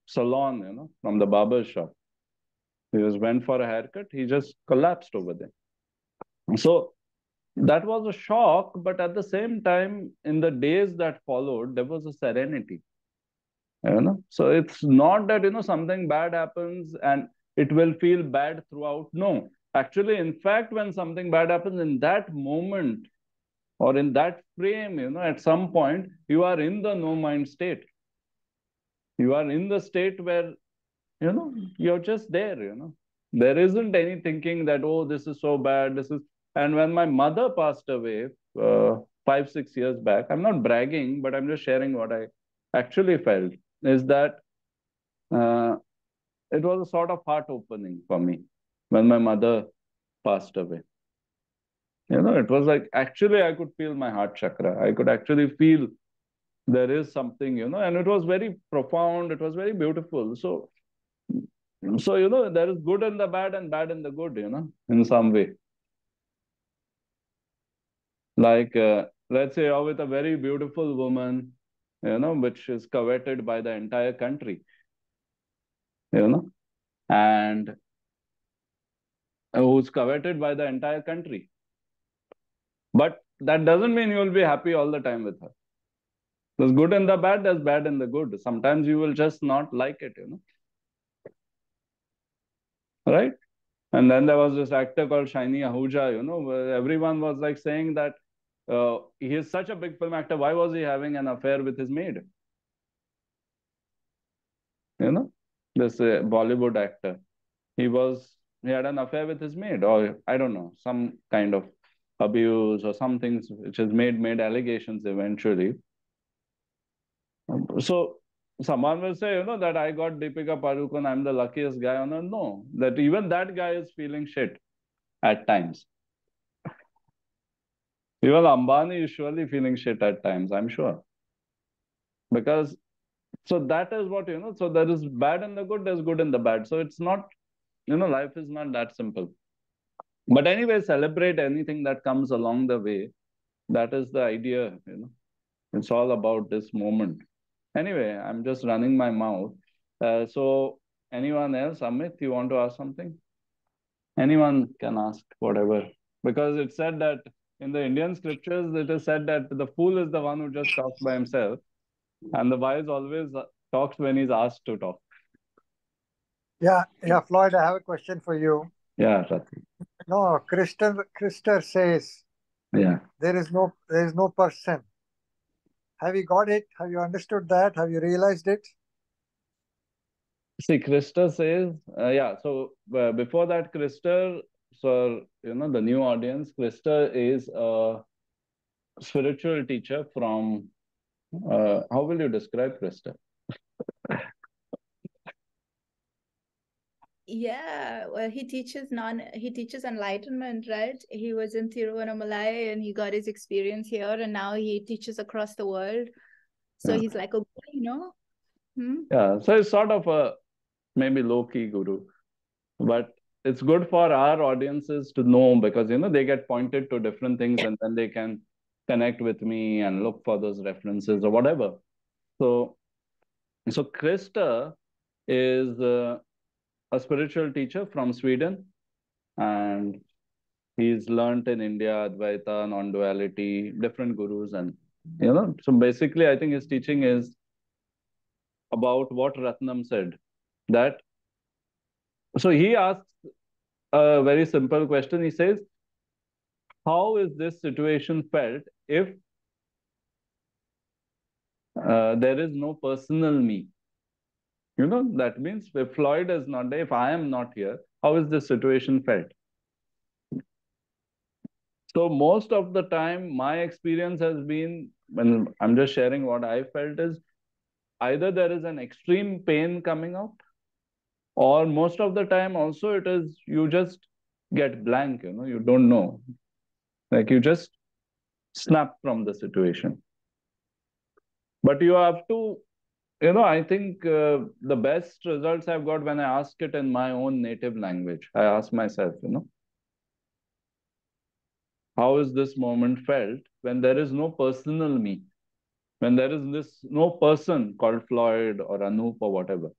salon, from the barber shop. He just went for a haircut. He just collapsed over there. So that was a shock, but at the same time, in the days that followed, there was a serenity. So it's not that, something bad happens and it will feel bad throughout. No, actually, in fact, when something bad happens in that moment or in that frame, at some point, you are in the no mind state. You are in the state where, you're just there, There isn't any thinking that, oh, this is so bad. And when my mother passed away 5-6 years back, I'm not bragging, but I'm just sharing what I actually felt, is that it was a sort of heart opening for me when my mother passed away. It was like, actually, I could feel my heart chakra. I could actually feel there is something, and it was very profound. It was very beautiful. So, there is good in the bad and bad in the good, in some way. Like, let's say you're with a very beautiful woman, which is coveted by the entire country, and who's coveted by the entire country. But that doesn't mean you will be happy all the time with her. There's good in the bad, there's bad in the good. Sometimes you will just not like it, Right? And then there was this actor called Shiny Ahuja, where everyone was like saying that he is such a big film actor. Why was he having an affair with his maid? This Bollywood actor. He had an affair with his maid, or I don't know, some kind of abuse or some things which has made allegations eventually. So someone will say, that I got Deepika Padukone, I'm the luckiest guy on earth. No, that even that guy is feeling shit at times. Even Ambani is surely feeling shit at times, I'm sure. Because so that is what, so there is bad in the good, there's good in the bad. So it's not, life is not that simple. But anyway, celebrate anything that comes along the way. That is the idea, It's all about this moment. Anyway, I'm just running my mouth. So anyone else? Amit, you want to ask something? Anyone can ask whatever. Because it said that in the Indian scriptures, it is said that the fool is the one who just talks by himself. And the wise always talks when he's asked to talk. Yeah, Floyd, I have a question for you. Yeah, Rati. No, Christer says there is no person. Have you got it? Have you understood that? Have you realized it? See, Krista says, so before that, Krista, so, the new audience, Krista is a spiritual teacher from, how will you describe Krista? Yeah, well, he teaches enlightenment, right? He was in Tiruvannamalai and he got his experience here, and now he teaches across the world. So he's like a guru, Yeah, so it's sort of a maybe low-key guru, but it's good for our audiences to know because, they get pointed to different things and then they can connect with me and look for those references or whatever. So Krista is a spiritual teacher from Sweden, and he's learnt in India Advaita, non-duality, different gurus, and so basically I think his teaching is about what Ratnam said, that so he asks a very simple question. He says, how is this situation felt if there is no personal me? That means if Floyd is not there, if I am not here, how is this situation felt? So most of the time, my experience has been, when I'm just sharing what I felt, is either there is an extreme pain coming out, or most of the time also it is you just get blank, you don't know. Like you just snap from the situation. But you have to, I think the best results I've got when I ask it in my own native language. I ask myself, how is this moment felt when there is no personal me? When there is no person called Floyd or Anup or whatever.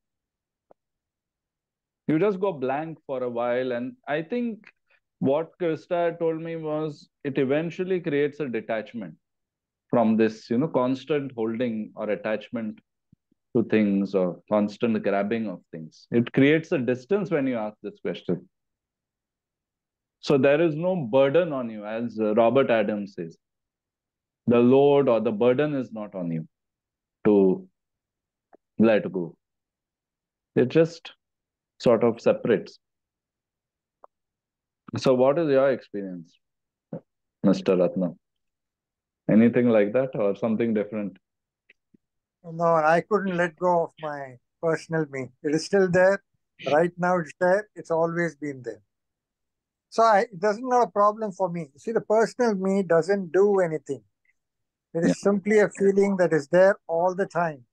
You just go blank for a while. And I think what Krista told me was it eventually creates a detachment from this, constant holding or attachment to things or constant grabbing of things. It creates a distance when you ask this question. So there is no burden on you, as Robert Adams says. The load or the burden is not on you to let go. It just sort of separates. So what is your experience, Mr. Ratnam? Anything like that or something different? No, I couldn't let go of my personal me. It is still there. Right now it's there. It's always been there. So it doesn't not a problem for me. See, the personal me doesn't do anything. It is simply a feeling that is there all the time.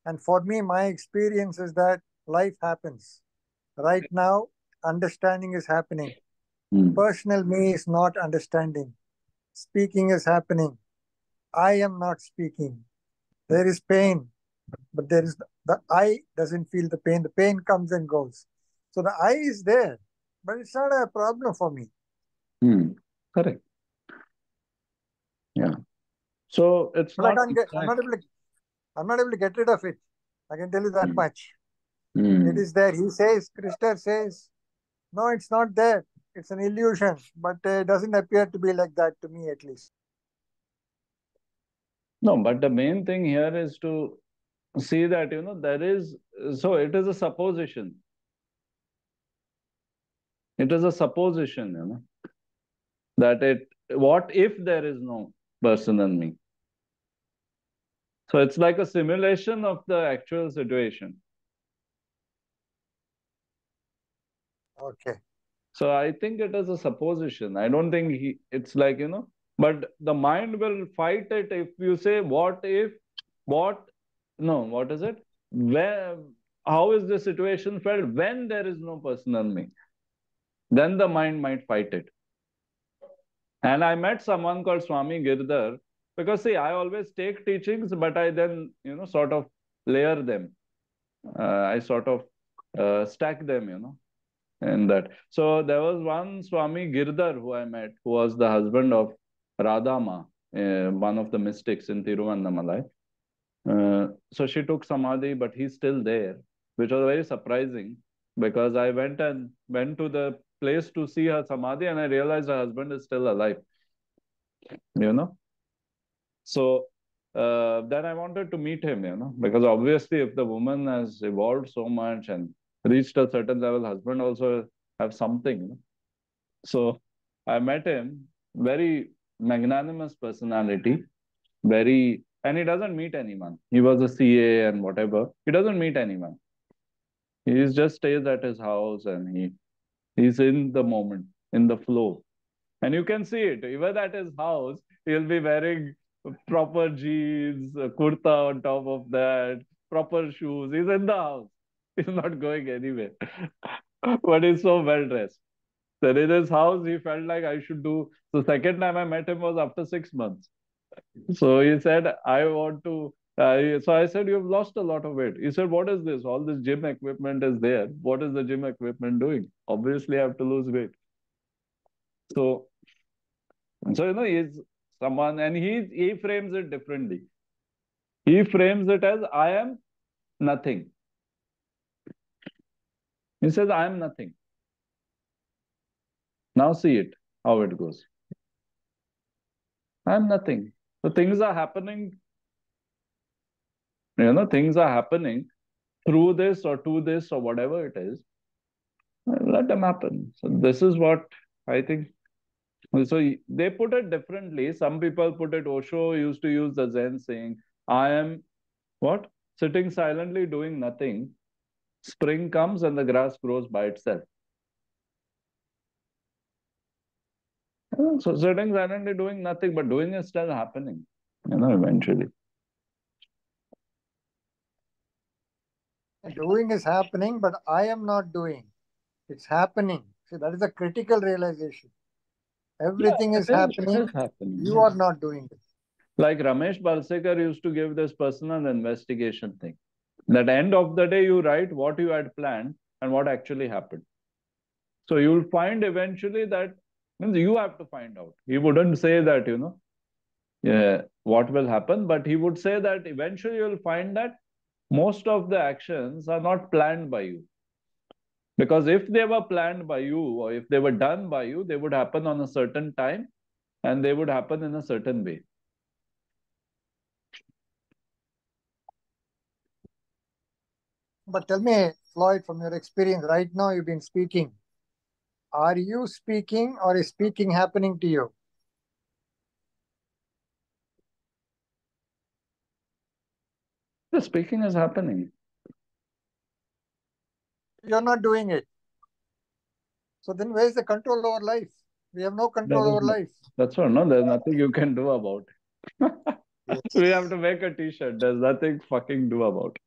And for me, my experience is that life happens. Right now, understanding is happening. Personal me is not understanding. Speaking is happening. I am not speaking. There is pain, but there is the I doesn't feel the pain. The pain comes and goes. So the I is there, but it's not a problem for me. Correct. Yeah. So it's but not. I'm not able to get rid of it. I can tell you that much. It is there. He says, Krishna says, no, it's not there. It's an illusion, but it doesn't appear to be like that to me, at least. No, but the main thing here is to see that, there is, so it is a supposition. It is a supposition, that what if there is no personal me? So it's like a simulation of the actual situation. Okay. So I think it is a supposition. I don't think it's like, but the mind will fight it if you say, what if, what no, what is it? Where, how is the situation felt when there is no personal me? Then the mind might fight it. And I met someone called Swami Girdhar, because see, I always take teachings, but I then, sort of layer them. I sort of stack them, in that. So there was one Swami Girdhar who I met, who was the husband of Radhama, one of the mystics in Tiruvannamalai. So she took Samadhi, but he's still there, which was very surprising, because I went to the place to see her Samadhi, and I realized her husband is still alive. So then I wanted to meet him, because obviously if the woman has evolved so much and reached a certain level, husband also have something. So I met him, very magnanimous personality, and he doesn't meet anyone. He was a CA and whatever. He doesn't meet anyone. He just stays at his house, and he's in the moment, in the flow. And you can see it. Even at his house, he'll be wearing proper jeans, kurta on top of that, proper shoes. He's in the house. He's not going anywhere. But he's so well dressed. Then in his house, he felt like I should do. The second time I met him was after 6 months. So he said, I want to. So I said, you've lost a lot of weight. He said, what is this? All this gym equipment is there. What is the gym equipment doing? Obviously, I have to lose weight. So he's someone, and he frames it differently. He frames it as, I am nothing. He says, I am nothing. Now see it, how it goes. I am nothing. So things are happening, things are happening through this or to this or whatever it is. Let them happen. So this is what I think. So they put it differently. Some people put it, Osho used to use the Zen saying, I am what? Sitting silently doing nothing. Spring comes and the grass grows by itself. So sitting silently doing nothing, but doing is still happening, eventually. Doing is happening, but I am not doing. It's happening. See, that is a critical realization. Everything is happening. You are not doing it. Like Ramesh Balsekar used to give this personal investigation thing. That end of the day, you write what you had planned and what actually happened. So you'll find eventually that means you have to find out. He wouldn't say that, what will happen, but he would say that eventually you'll find that most of the actions are not planned by you. Because if they were planned by you, or if they were done by you, they would happen on a certain time and they would happen in a certain way. But tell me, Floyd, from your experience, right now you've been speaking. Are you speaking, or is speaking happening to you? The speaking is happening. You're not doing it. So then where's the control over life? We have no control over life. That's all. No, there's nothing you can do about it. Yes. We have to make a t-shirt. There's nothing fucking do about it.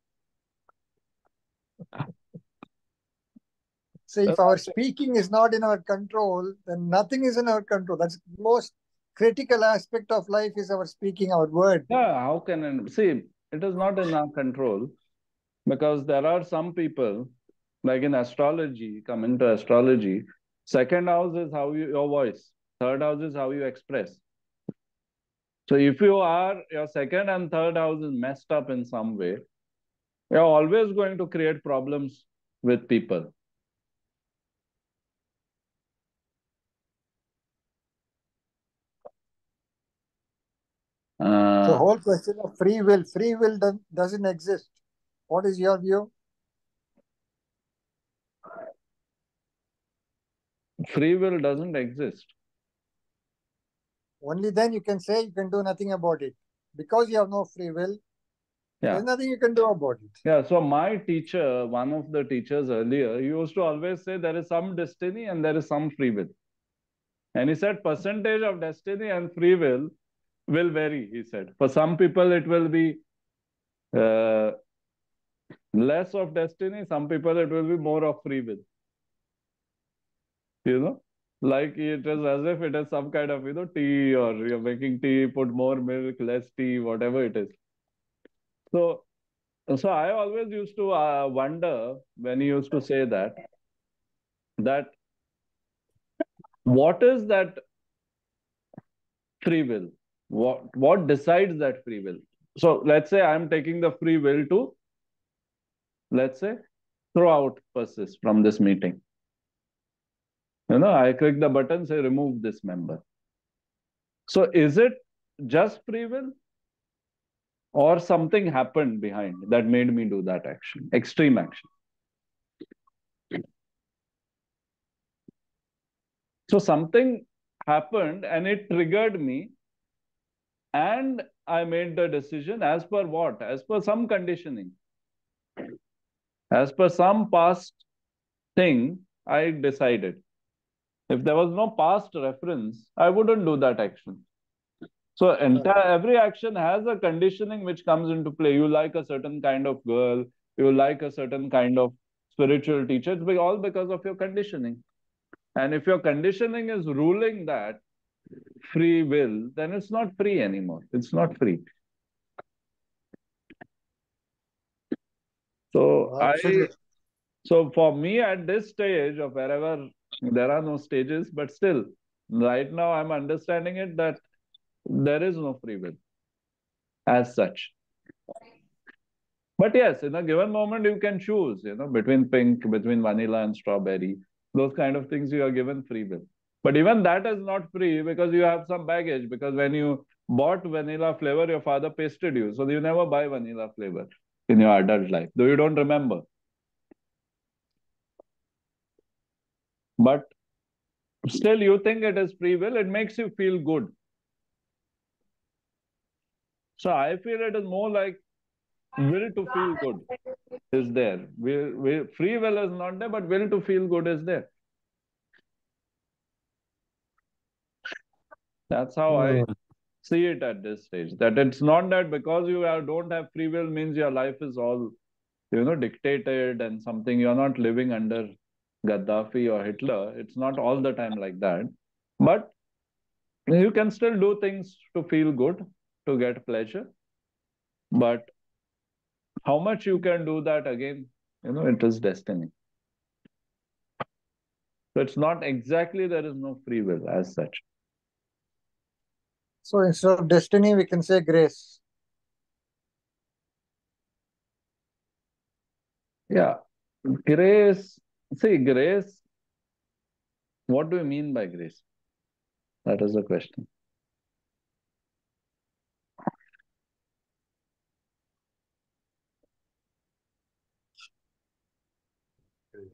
So if our speaking is not in our control, then nothing is in our control. That's the most critical aspect of life, is our speaking, our word. Yeah, how can it? See, it is not in our control, because there are some people, like in astrology, coming to astrology, second house is how your voice, third house is how you express. So if your second and third house is messed up in some way, you're always going to create problems with people. The whole question of free will doesn't exist. What is your view? Free will doesn't exist. Only then you can say you can do nothing about it. Because you have no free will, there's nothing you can do about it. Yeah, so my teacher, one of the teachers earlier, he used to always say there is some destiny and there is some free will. And he said percentage of destiny and free will vary, he said. For some people, it will be less of destiny. Some people, it will be more of free will. Like it is as if it is some kind of, tea, or you're making tea, put more milk, less tea, whatever it is. So I always used to wonder when he used to say that what is that free will? What decides that free will? So let's say I'm taking the free will to, let's say, throw out Persis from this meeting. I click the button, say remove this member. So is it just free will? Or something happened behind that made me do that action, extreme action? So something happened and it triggered me, and I made the decision as per what? As per some conditioning. As per some past thing, I decided. If there was no past reference, I wouldn't do that action. So every action has a conditioning which comes into play. You like a certain kind of girl, you like a certain kind of spiritual teacher, it's all because of your conditioning. And if your conditioning is ruling that free will, then it's not free anymore. It's not free. So for me at this stage of wherever, there are no stages, but still, right now I'm understanding it that there is no free will as such. But yes, in a given moment, you can choose, between pink, between vanilla and strawberry. Those kind of things you are given free will. But even that is not free because you have some baggage. Because when you bought vanilla flavor, your father pasted you. So you never buy vanilla flavor in your adult life, though you don't remember. But still, you think it is free will. It makes you feel good. So I feel it is more like will to feel good is there. Free will is not there, but will to feel good is there. That's how I see it at this stage. That it's not that because you don't have free will means your life is all, dictated and something. You're not living under Gaddafi or Hitler. It's not all the time like that. But you can still do things to feel good, to get pleasure. But how much you can do that again, it is destiny. So it's not exactly there is no free will as such. So instead of destiny, we can say grace. Yeah. Grace. See, grace. What do you mean by grace? That is the question.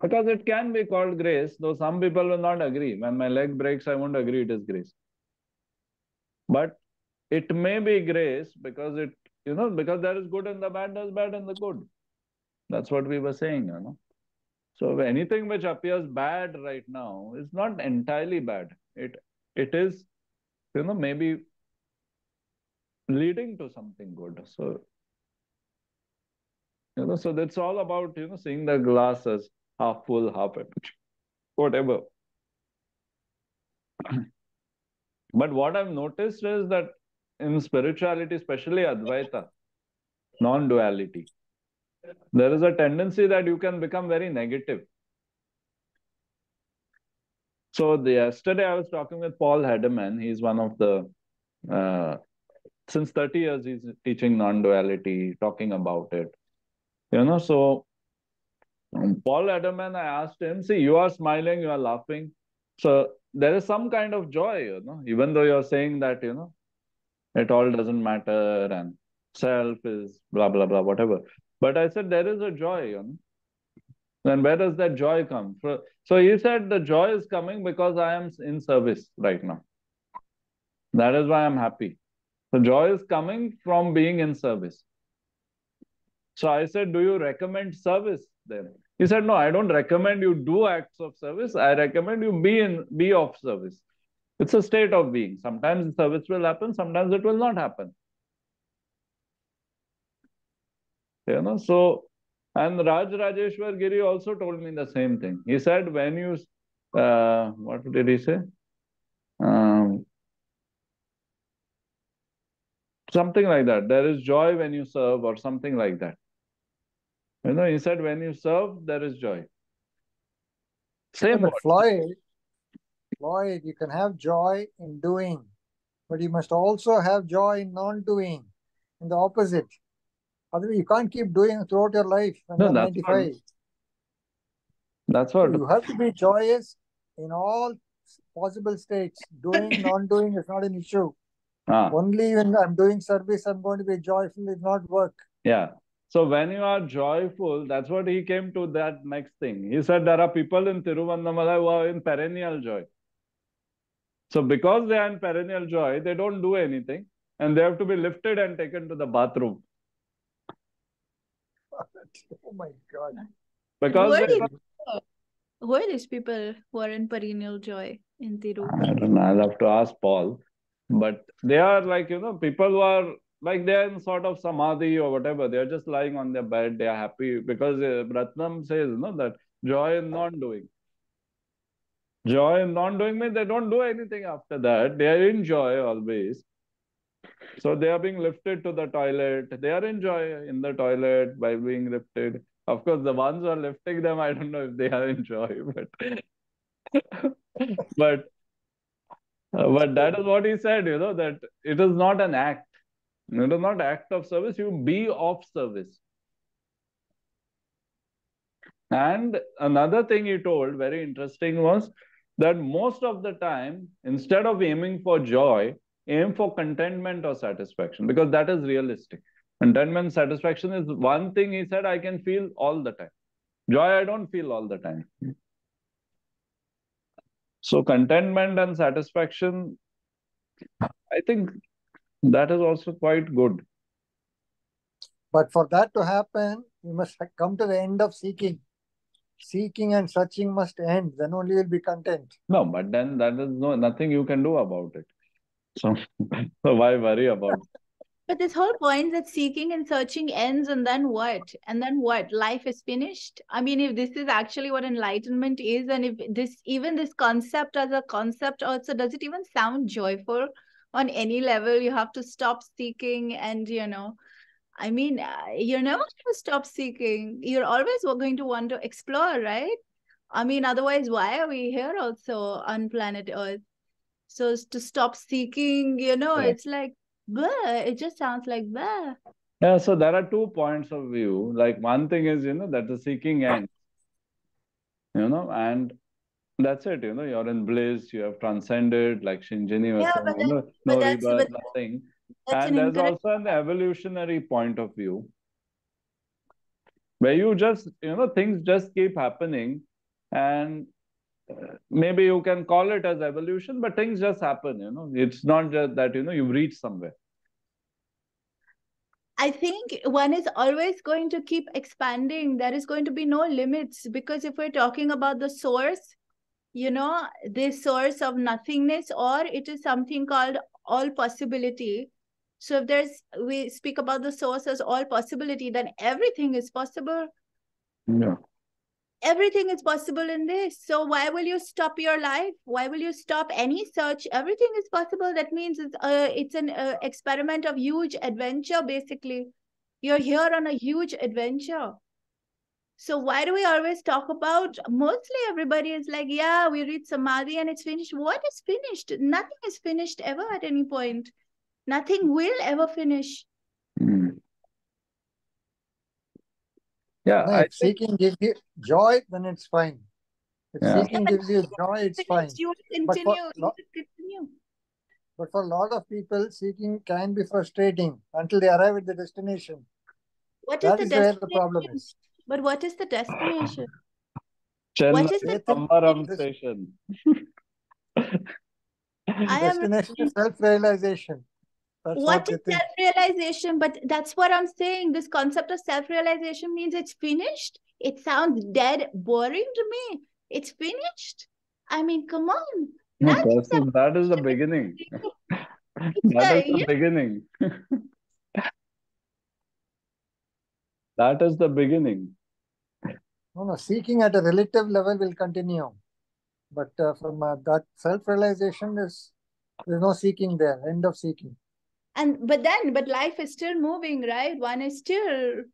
Because it can be called grace, though some people will not agree. When my leg breaks, I won't agree it is grace. But it may be grace because because there is good in the bad, there's bad in the good. That's what we were saying, So anything which appears bad right now is not entirely bad. It is, maybe leading to something good. So, so that's all about, seeing the glass as half full, half empty, whatever. But what I've noticed is that in spirituality, especially Advaita, non-duality, there is a tendency that you can become very negative. So yesterday I was talking with Paul Hederman. He's one of the, since 30 years he's teaching non-duality, talking about it. So Paul Hederman, I asked him, see, you are smiling, you are laughing. So there is some kind of joy, even though you're saying that, it all doesn't matter and self is blah, blah, blah, whatever. But I said, there is a joy, Then where does that joy come from? So he said, the joy is coming because I am in service right now. That is why I'm happy. The joy is coming from being in service. So I said, do you recommend service then? He said, no, I don't recommend you do acts of service. I recommend you be of service. It's a state of being. Sometimes service will happen, sometimes it will not happen. So, and Raj Rajeshwar Giri also told me the same thing. He said, when you, what did he say? Um, something like that. There is joy when you serve, or something like that. He said, when you serve, there is joy. Same but word. Floyd, you can have joy in doing, but you must also have joy in non-doing, in the opposite. Otherwise, you can't keep doing throughout your life when No, you're that's 95. what. That's So what. you have to be joyous in all possible states. Doing, non-doing is not an issue. Only when I'm doing service, I'm going to be joyful. It's not work. Yeah. So when you are joyful, that's what he came to that next thing. He said there are people in Tiruvannamalai who are in perennial joy. So because they are in perennial joy, they don't do anything, and they have to be lifted and taken to the bathroom. Oh my God. Because who are these people who are in perennial joy in Tiru? I don't know. I'll have to ask Paul. But they are like, people who are like they're in sort of samadhi or whatever. They're just lying on their bed. They are happy because Ratnam says, that joy in non-doing. Joy in non-doing means they don't do anything after that. They are in joy always. So they are being lifted to the toilet. They are in joy in the toilet by being lifted. Of course, the ones who are lifting them, I don't know if they are in joy, but that is what he said, that it is not an act. It is not act of service. You be of service. And another thing he told, very interesting, was that most of the time, instead of aiming for joy, aim for contentment or satisfaction, because that is realistic. Contentment, satisfaction is one thing he said I can feel all the time. Joy, I don't feel all the time. So contentment and satisfaction, I think that is also quite good. But for that to happen, you must come to the end of seeking. Seeking and searching must end. Then only you'll be content. No, but then that is nothing you can do about it. So why worry about it? But this whole point that seeking and searching ends, and then what? And then what? Life is finished? I mean, if this is actually what enlightenment is, and if this concept as a concept also, does it even sound joyful on any level? You have to stop seeking, and I mean, you're never going to stop seeking. You're always going to want to explore, right? I mean, otherwise, why are we here also on planet Earth? So to stop seeking, it's like, bleh, it just sounds like bleh. Yeah, so there are 2 points of view. Like one thing is, that the seeking ends, and that's it, you're in bliss, you have transcended, like Shinjini was saying, no rebirth, nothing. And there's also an evolutionary point of view where you just, things just keep happening, and maybe you can call it as evolution, but things just happen, it's not just that, you've reached somewhere. I think one is always going to keep expanding. There is going to be no limits, because if we're talking about the source, this source of nothingness, or it is something called all possibility. So if we speak about the source as all possibility, then everything is possible. Yeah. Everything is possible in this. So why will you stop your life? Why will you stop any search? Everything is possible. That means it's an experiment of huge adventure, basically. You're here on a huge adventure. So why do we always talk about, mostly everybody is like, yeah, we reach Samadhi and it's finished. What is finished? Nothing is finished ever at any point. Nothing will ever finish. Yeah. No, if seeking gives you joy, then it's fine. If seeking gives you joy, it's fine. You continue. But for a lot of people, seeking can be frustrating until they arrive at the destination. That is where the problem is. But what is the destination? What is the destination? Destination is self-realization. What is self-realization? But that's what I'm saying. This concept of self-realization means it's finished. It sounds dead boring to me. It's finished. I mean, come on. That is the beginning. That is the beginning. That is the beginning. No, seeking at a relative level will continue. But from that self-realization there's no seeking there, end of seeking. But life is still moving, right? One is still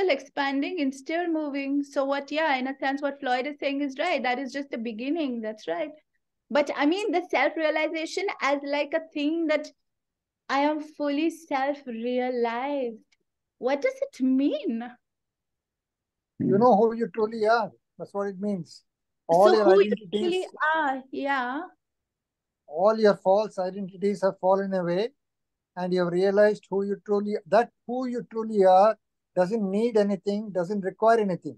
expanding and still moving. So in a sense, what Floyd is saying is right. That is just the beginning. That's right. But I mean, the self-realization as like a thing that I am fully self-realized. What does it mean? You know who you truly are. That's what it means. All So your who identities, you truly are, yeah. all your false identities have fallen away, and you have realized who you truly are doesn't need anything, doesn't require anything.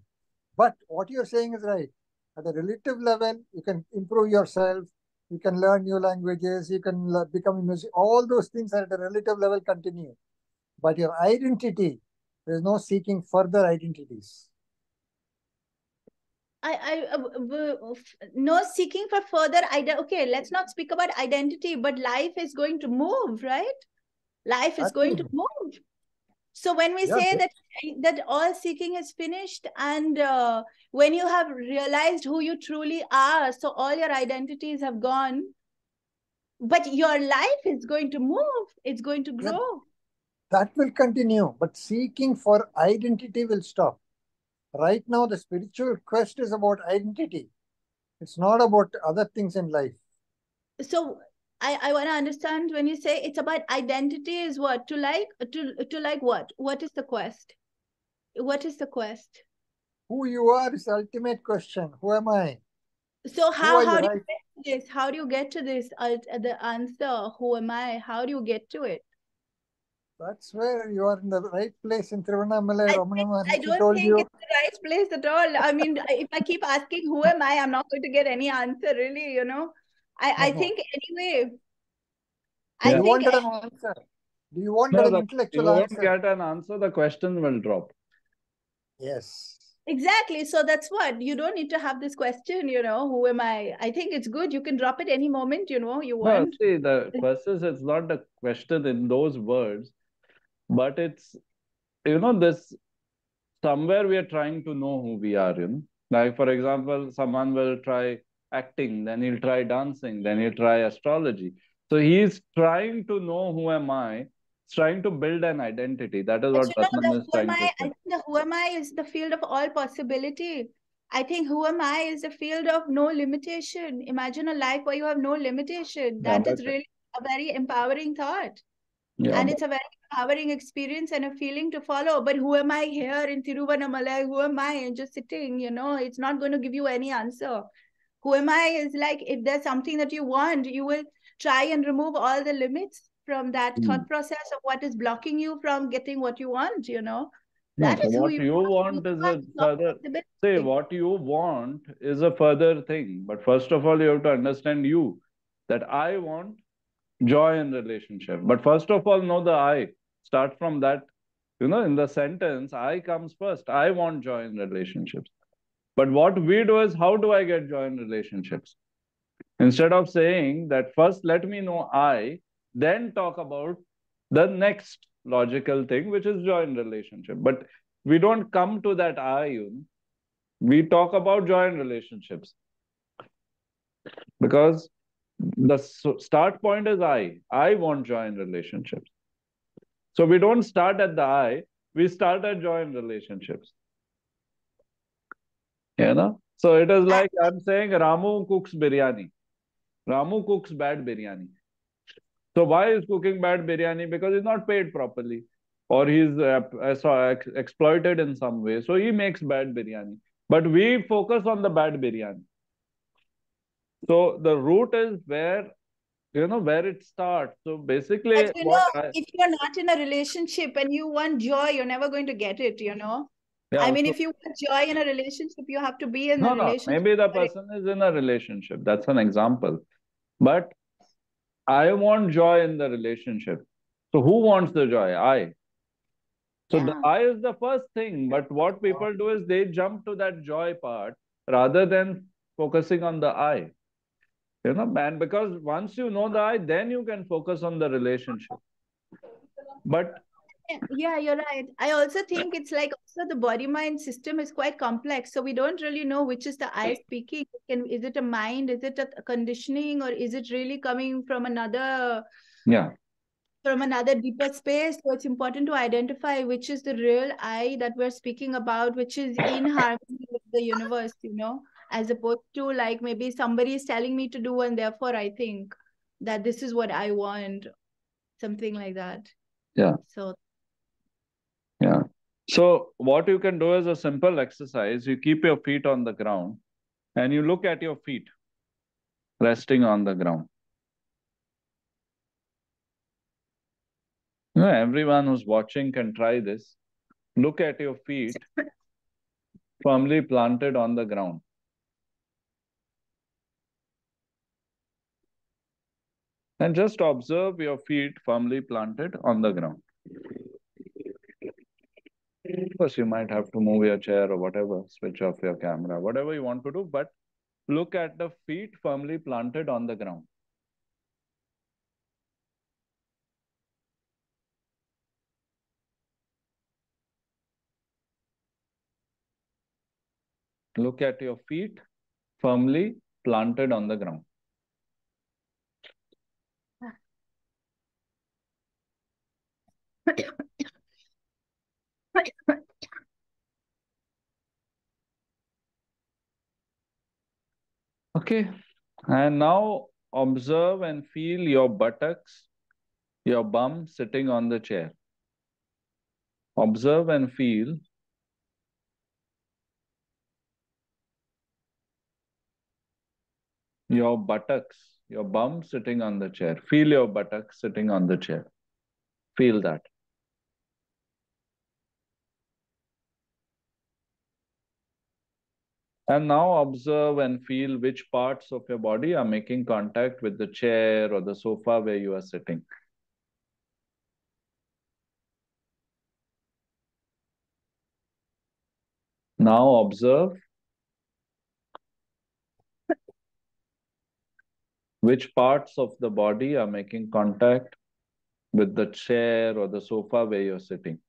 But what you're saying is right. At a relative level, you can improve yourself, you can learn new languages, you can become a musician. All those things at a relative level continue. But your identity, there's no seeking further identities. No seeking for further okay, let's not speak about identity, but life is going to move, right? Life is going to move. So when we say that all seeking is finished, and when you have realized who you truly are, so all your identities have gone, but your life is going to move, it's going to grow. That will continue, but seeking for identity will stop. Right now, the spiritual quest is about identity. It's not about other things in life. So I want to understand, when you say it's about identity, is what? To like what? What is the quest? What is the quest? Who you are is the ultimate question. Who am I? So how do you get to this? How do you get to this? The answer, who am I? How do you get to it? That's where you are in the right place in Tiruvannamalai. I don't think it's the right place at all. I mean, if I keep asking who am I, I'm not going to get any answer, really, I think anyway. Do you wanted an answer? Do you want an intellectual answer? You won't get an answer, the question will drop. Yes. Exactly. So that's what, you don't need to have this question, who am I? I think it's good. You can drop it any moment, you want. No, see, the question is not a question in those words, but it's, this somewhere we are trying to know who we are, Like, for example, someone will try acting, then he'll try dancing, then he'll try astrology. So he's trying to know who am I, he's trying to build an identity. That is what Batman is trying to say. I think the who am I is the field of all possibility. I think who am I is the field of no limitation. Imagine a life where you have no limitation. That is really a very empowering thought. Yeah, and it's a very empowering experience and a feeling to follow. But who am I here in Tiruvannamalai? Who am I? And just sitting, it's not going to give you any answer. Who am I is like, if there's something that you want, you will try and remove all the limits from that thought process of what is blocking you from getting what you want, That is what you want is a further, say, what you want is a further thing. But first of all, you have to understand you, that I want joy in relationship. But first of all, know the I. Start from that. In the sentence, I comes first. I want joy in relationships. But what we do is, how do I get joy in relationships? Instead of saying that first let me know I, then talk about the next logical thing, which is joy in relationship. But we don't come to that I, we talk about joy in relationships. Because the start point is I want joy in relationships. So we don't start at the I, we start at joy in relationships. So it is like I'm saying Ramu cooks biryani. Ramu cooks bad biryani. So why is cooking bad biryani? Because he's not paid properly, or he's exploited in some way. So he makes bad biryani. But we focus on the bad biryani. So the root is where it starts. So basically, if you're not in a relationship and you want joy, you're never going to get it, Yeah, I mean, if you want joy in a relationship, you have to be in a relationship. Maybe the person is in a relationship. That's an example. But I want joy in the relationship. So who wants the joy? I. So the I is the first thing. But what people do is they jump to that joy part rather than focusing on the I. Man, because once you know the I, then you can focus on the relationship. But Yeah, you're right. I also think it's like also the body mind system is quite complex. So we don't really know which is the I speaking. Is it a mind? Is it a conditioning? Or is it really coming from another deeper space? So it's important to identify which is the real I that we're speaking about, which is in harmony with the universe, as opposed to like maybe somebody is telling me to do, and therefore I think that this is what I want, something like that. Yeah. So So what you can do is a simple exercise. You keep your feet on the ground and you look at your feet resting on the ground. Everyone who's watching can try this. Look at your feet firmly planted on the ground. And just observe your feet firmly planted on the ground. Of course, you might have to move your chair or whatever, switch off your camera, whatever you want to do, but look at the feet firmly planted on the ground. Look at your feet firmly planted on the ground. Okay, and now observe and feel your buttocks, your bum sitting on the chair. Observe and feel your buttocks, your bum sitting on the chair. Feel your buttocks sitting on the chair. Feel that. And now observe and feel which parts of your body are making contact with the chair or the sofa where you are sitting. Now observe which parts of the body are making contact with the chair or the sofa where you're sitting.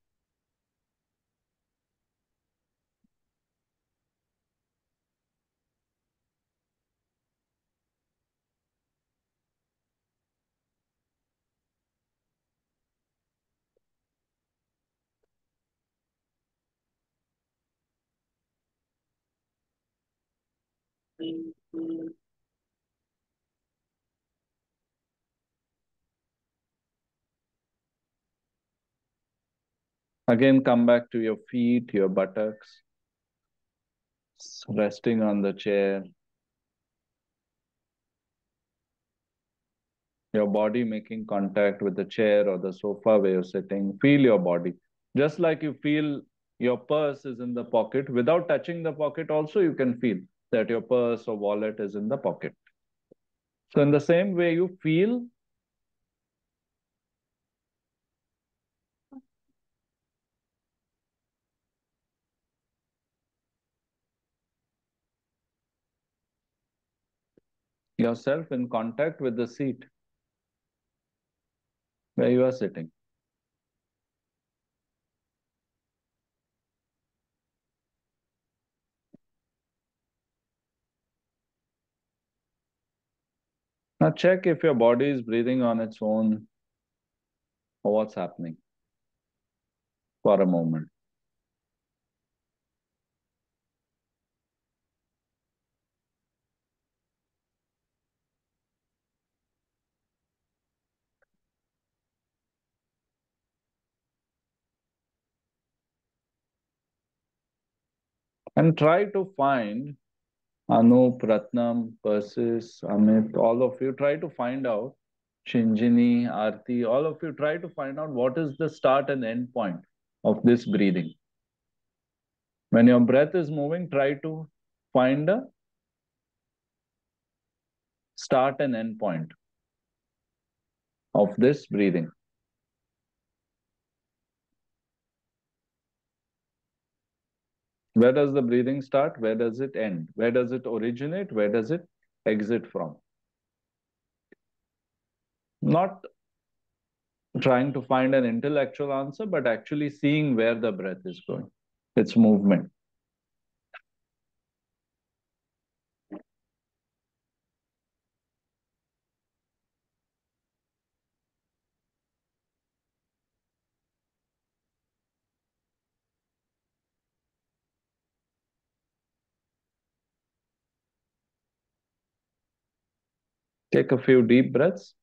Again, come back to your feet, your buttocks, resting on the chair. Your body making contact with the chair or the sofa where you're sitting. Feel your body. Just like you feel your purse is in the pocket, without touching the pocket also you can feel that your purse or wallet is in the pocket. So in the same way you feel yourself in contact with the seat where you are sitting. Now check if your body is breathing on its own or what's happening for a moment. And try to find Anup, Ratnam, Persis, Amit, all of you, try to find out, Shinjini, Aarti, all of you, try to find out what is the start and end point of this breathing. When your breath is moving, try to find a start and end point of this breathing. Where does the breathing start? Where does it end? Where does it originate? Where does it exit from? Not trying to find an intellectual answer, but actually seeing where the breath is going, its movement. Take a few deep breaths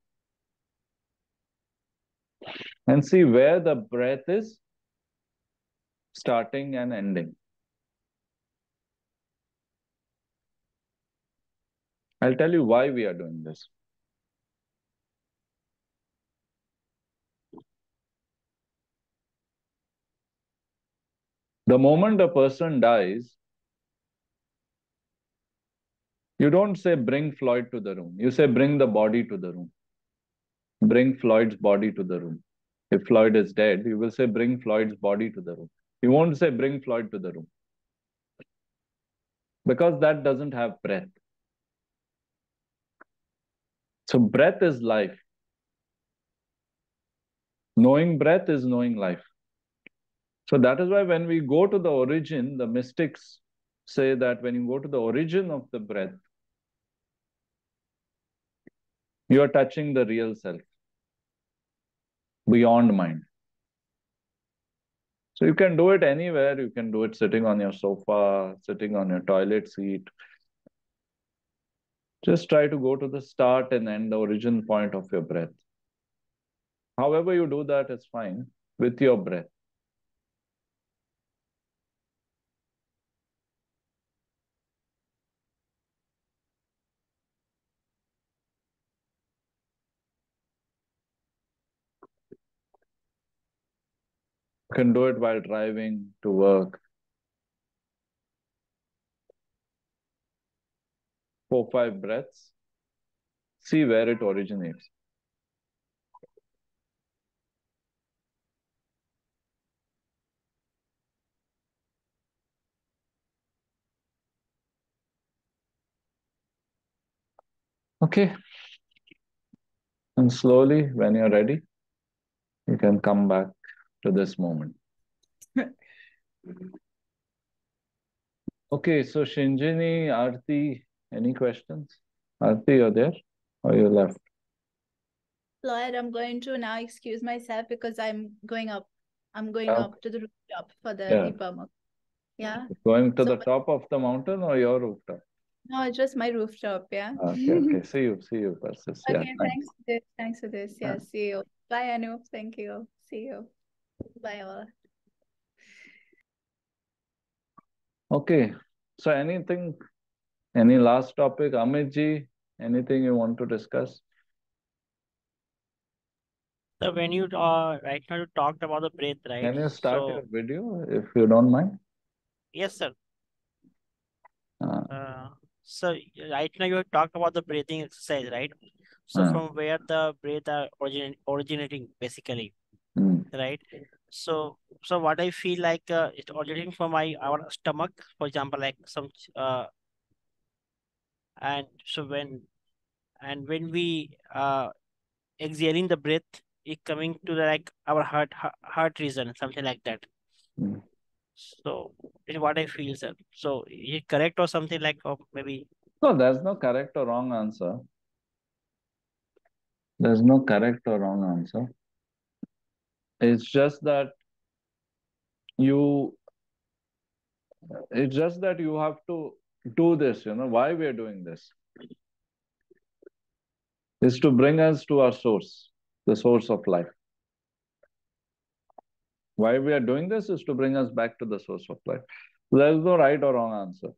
and see where the breath is starting and ending. I'll tell you why we are doing this. The moment a person dies, you don't say bring Floyd to the room. You say bring the body to the room. Bring Floyd's body to the room. If Floyd is dead, you will say bring Floyd's body to the room. You won't say bring Floyd to the room. Because that doesn't have breath. So breath is life. Knowing breath is knowing life. So that is why when we go to the origin, the mystics say that when you go to the origin of the breath, you are touching the real self, beyond mind. So you can do it anywhere. You can do it sitting on your sofa, sitting on your toilet seat. Just try to go to the start and end, the origin point of your breath. However you do that is fine with your breath. You can do it while driving to work. 4, 5 breaths. See where it originates. Okay. And slowly, when you're ready, you can come back to this moment. Okay, so Shinjini, Aarti, any questions? Aarti, you're there or you left? Lloyd, I'm going to now excuse myself because I'm going up. I'm going up to the rooftop for the Deepamuk. Yeah. Going to the top of the mountain or your rooftop? No, just my rooftop, yeah. Okay. See you, Persis. Okay, Yeah, thanks for this. Thanks for this. Yeah, see you. Bye, Anu. Thank you. See you. Bye, all. Okay. So any last topic? Amit ji, anything you want to discuss? So when you right now you talked about the breath, right? Can you start your video if you don't mind? Yes, sir. So right now you have talked about the breathing exercise, right? So from where the breath are originating basically, right? So what I feel like it's originating from our stomach, for example, like some and so when we exhaling the breath, it coming to the, like our heart region, something like that. So it's what I feel, sir. So is it correct or something like, or maybe? No, there's no correct or wrong answer. There's no correct or wrong answer. It's just that you have to do this, why we are doing this is to bring us to our source, the source of life. Why we are doing this is to bring us back to the source of life. There is no right or wrong answer.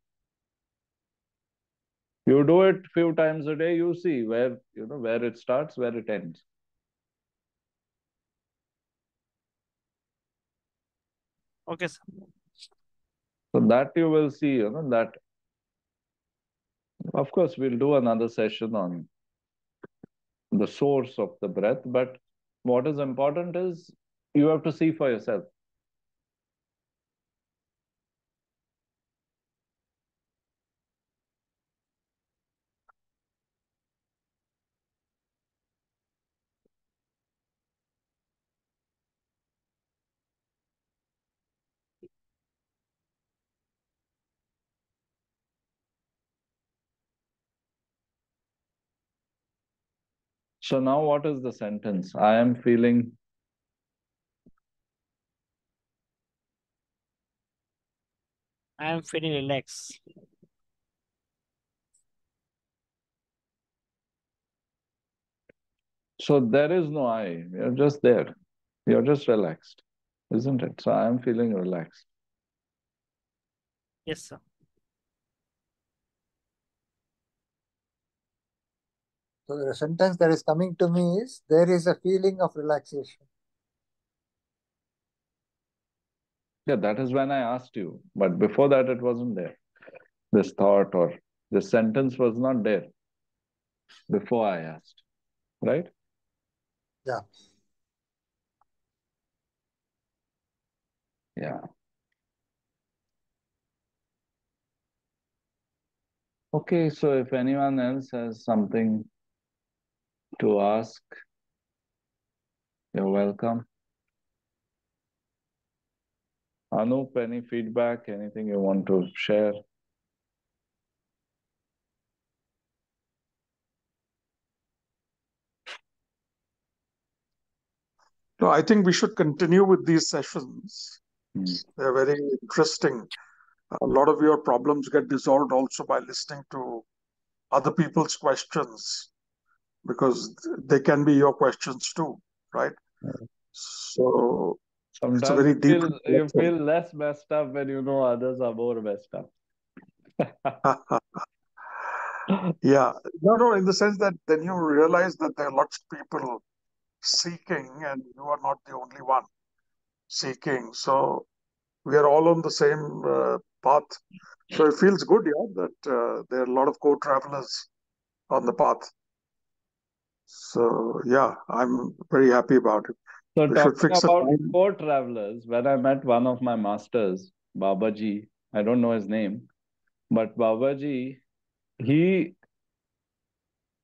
You do it few times a day, you see where it starts, where it ends. Okay, sir. So that you will see, that. Of course, we'll do another session on the source of the breath, but what is important is you have to see for yourself. So now what is the sentence? I am feeling... I am feeling relaxed. So there is no I. You're just there. You're just relaxed, isn't it? So I am feeling relaxed. Yes, sir. So the sentence that is coming to me is, there is a feeling of relaxation. Yeah, that is when I asked you. But before that, it wasn't there. This thought or this sentence was not there before I asked, right? Yeah. Yeah. Okay, so if anyone else has something to ask, you're welcome. Anup, any feedback, anything you want to share? No, I think we should continue with these sessions. They're very interesting. A lot of your problems get dissolved also by listening to other people's questions, because they can be your questions too, right? So it's a Sometimes very deep you feel less messed up when you know others are more messed up. Yeah. No, in the sense that then you realize that there are lots of people seeking and you are not the only one seeking. So we are all on the same path. So it feels good, yeah, that there are a lot of co-travelers on the path. So yeah, I'm very happy about it. So We should talking fix a about time. co-travelers, when I met one of my masters, Babaji, I don't know his name, but Babaji,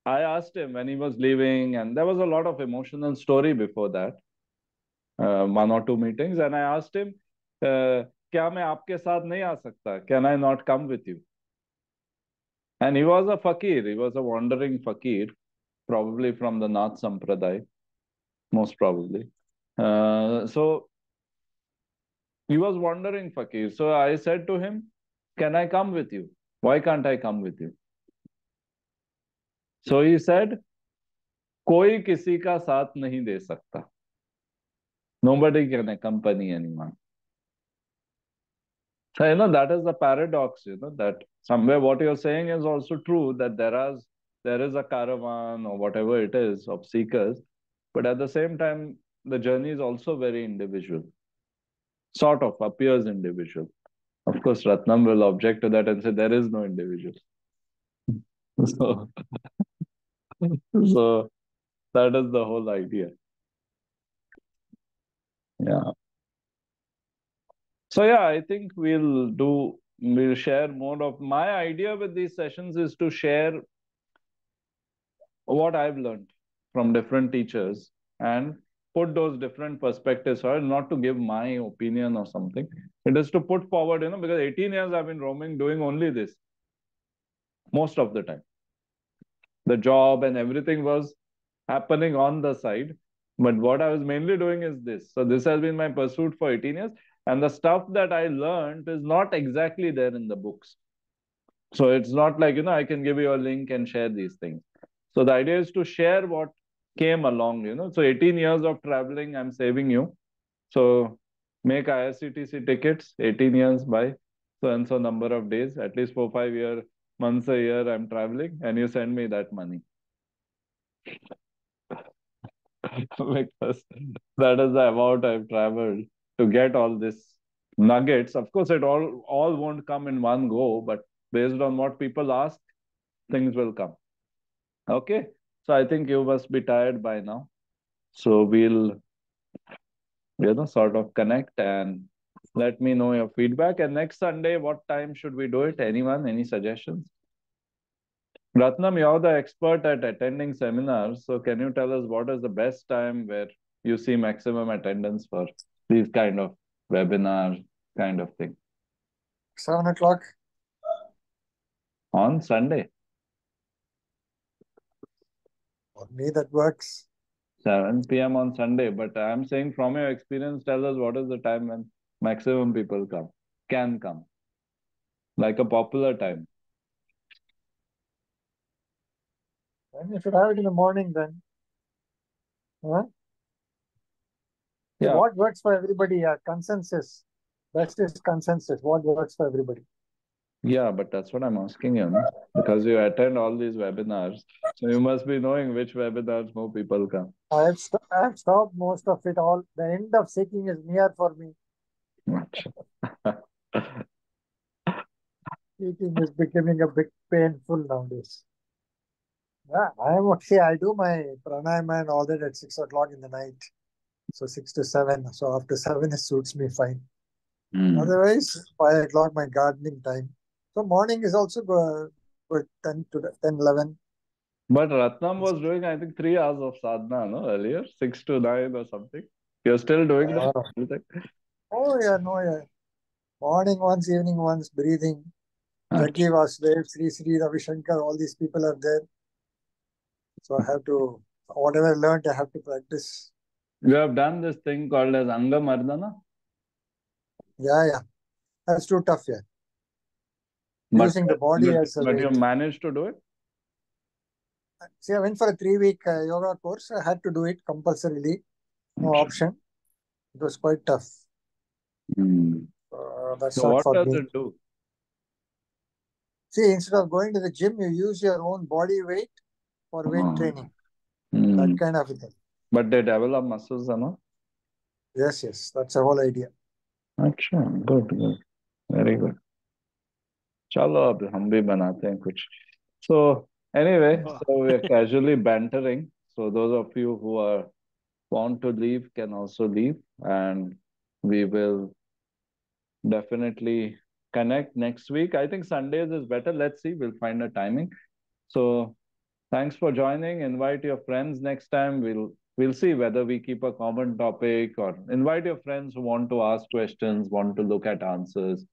I asked him when he was leaving, and there was a lot of emotional story before that, 1 or 2 meetings, and I asked him, क्या मैं आपके साथ नहीं आ सकता? Can I not come with you? And he was a fakir, he was a wandering fakir, probably from the Nath Sampradaya, most probably. So he was wandering fakir. So I said to him, can I come with you? Why can't I come with you? So he said, कोई किसी का साथ नहीं दे सकता. Nobody can accompany anyone. So, that is the paradox, that somewhere what you're saying is also true, that there is a caravan or whatever it is of seekers, but at the same time, the journey is also very individual, sort of appears individual. Of course, Ratnam will object to that and say there is no individual. So, so that is the whole idea. Yeah. So yeah, I think we'll share more of my idea with these sessions is to share what I've learned from different teachers and put those different perspectives, or not to give my opinion or something. It is to put forward, because 18 years I've been roaming, doing only this most of the time. The job and everything was happening on the side, but what I was mainly doing is this. So this has been my pursuit for 18 years, and the stuff that I learned is not exactly there in the books. So it's not like, I can give you a link and share these things. So the idea is to share what came along, So 18 years of traveling, I'm saving you. So make IRCTC tickets, 18 years by so and so number of days, at least 4-5 months a year I'm traveling, and you send me that money. Because that is the amount I've traveled to get all this nuggets. Of course, it all won't come in one go, but based on what people ask, things will come. Okay. So I think you must be tired by now. So we'll, sort of connect and let me know your feedback. And next Sunday, what time should we do it? Anyone? Any suggestions? Ratnam, you're the expert at attending seminars. So can you tell us what is the best time where you see maximum attendance for these kind of webinar kind of thing? 7 o'clock. On Sunday? For me, that works. 7 p.m. on Sunday. But I'm saying from your experience, tell us what is the time when maximum people can come. Like a popular time. And you should have it in the morning then. Huh? Yeah. What works for everybody? Consensus. Best is consensus. What works for everybody? Yeah, but that's what I'm asking you, no? Because you attend all these webinars. So you must be knowing which webinars more people come. I have stopped most of it all. The end of seeking is near for me. Seeking is becoming a bit painful nowadays. Yeah, I do my pranayama and all that at 6 o'clock in the night. So 6 to 7. So after 7, it suits me fine. Otherwise, 5 o'clock, my gardening time. So morning is also good, 10 to 10, 11. But Ratnam was doing, I think, 3 hours of sadhana, no? Earlier, 6 to 9 or something. You're still doing that? Oh, yeah, no, yeah. Morning once, evening once, breathing. Jaggi Vasudev, Sri Ravi Shankar, all these people are there. So I have to, whatever I learned, I have to practice. You have done this thing called as Anga Mardana? Yeah. That's too tough, yeah. Using the body as a But weight. you managed to do it? See, I went for a 3-week yoga course. I had to do it compulsorily. No option. It was quite tough. That's so not what for does me. it do? See, instead of going to the gym, you use your own body weight for weight training. That kind of a thing. But they develop muscles, no? Yes. That's the whole idea. Achha, good. Very good. Chalo, ab hum bhi banate hain kuch. So, anyway, so we're casually bantering. So those of you who want to leave can also leave. And we will definitely connect next week. I think Sundays is better. Let's see. We'll find a timing. So thanks for joining. Invite your friends next time. We'll see whether we keep a common topic or invite your friends who want to ask questions, want to look at answers.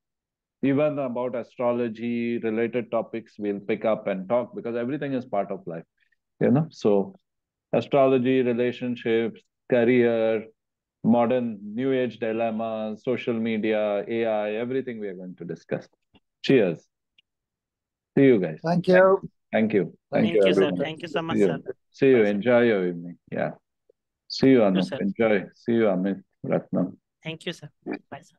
Even about astrology related topics, we'll pick up and talk because everything is part of life, So astrology, relationships, career, modern new age dilemmas, social media, AI, everything we are going to discuss. Cheers. See you guys. Thank you. Thank you. Thank you, sir. everyone. Thank you so much, sir. See you. Bye, sir. Enjoy your evening. Yeah. See you, Anup. sir. Enjoy. See you, Amit, Ratnam. Thank you, sir. Bye, sir.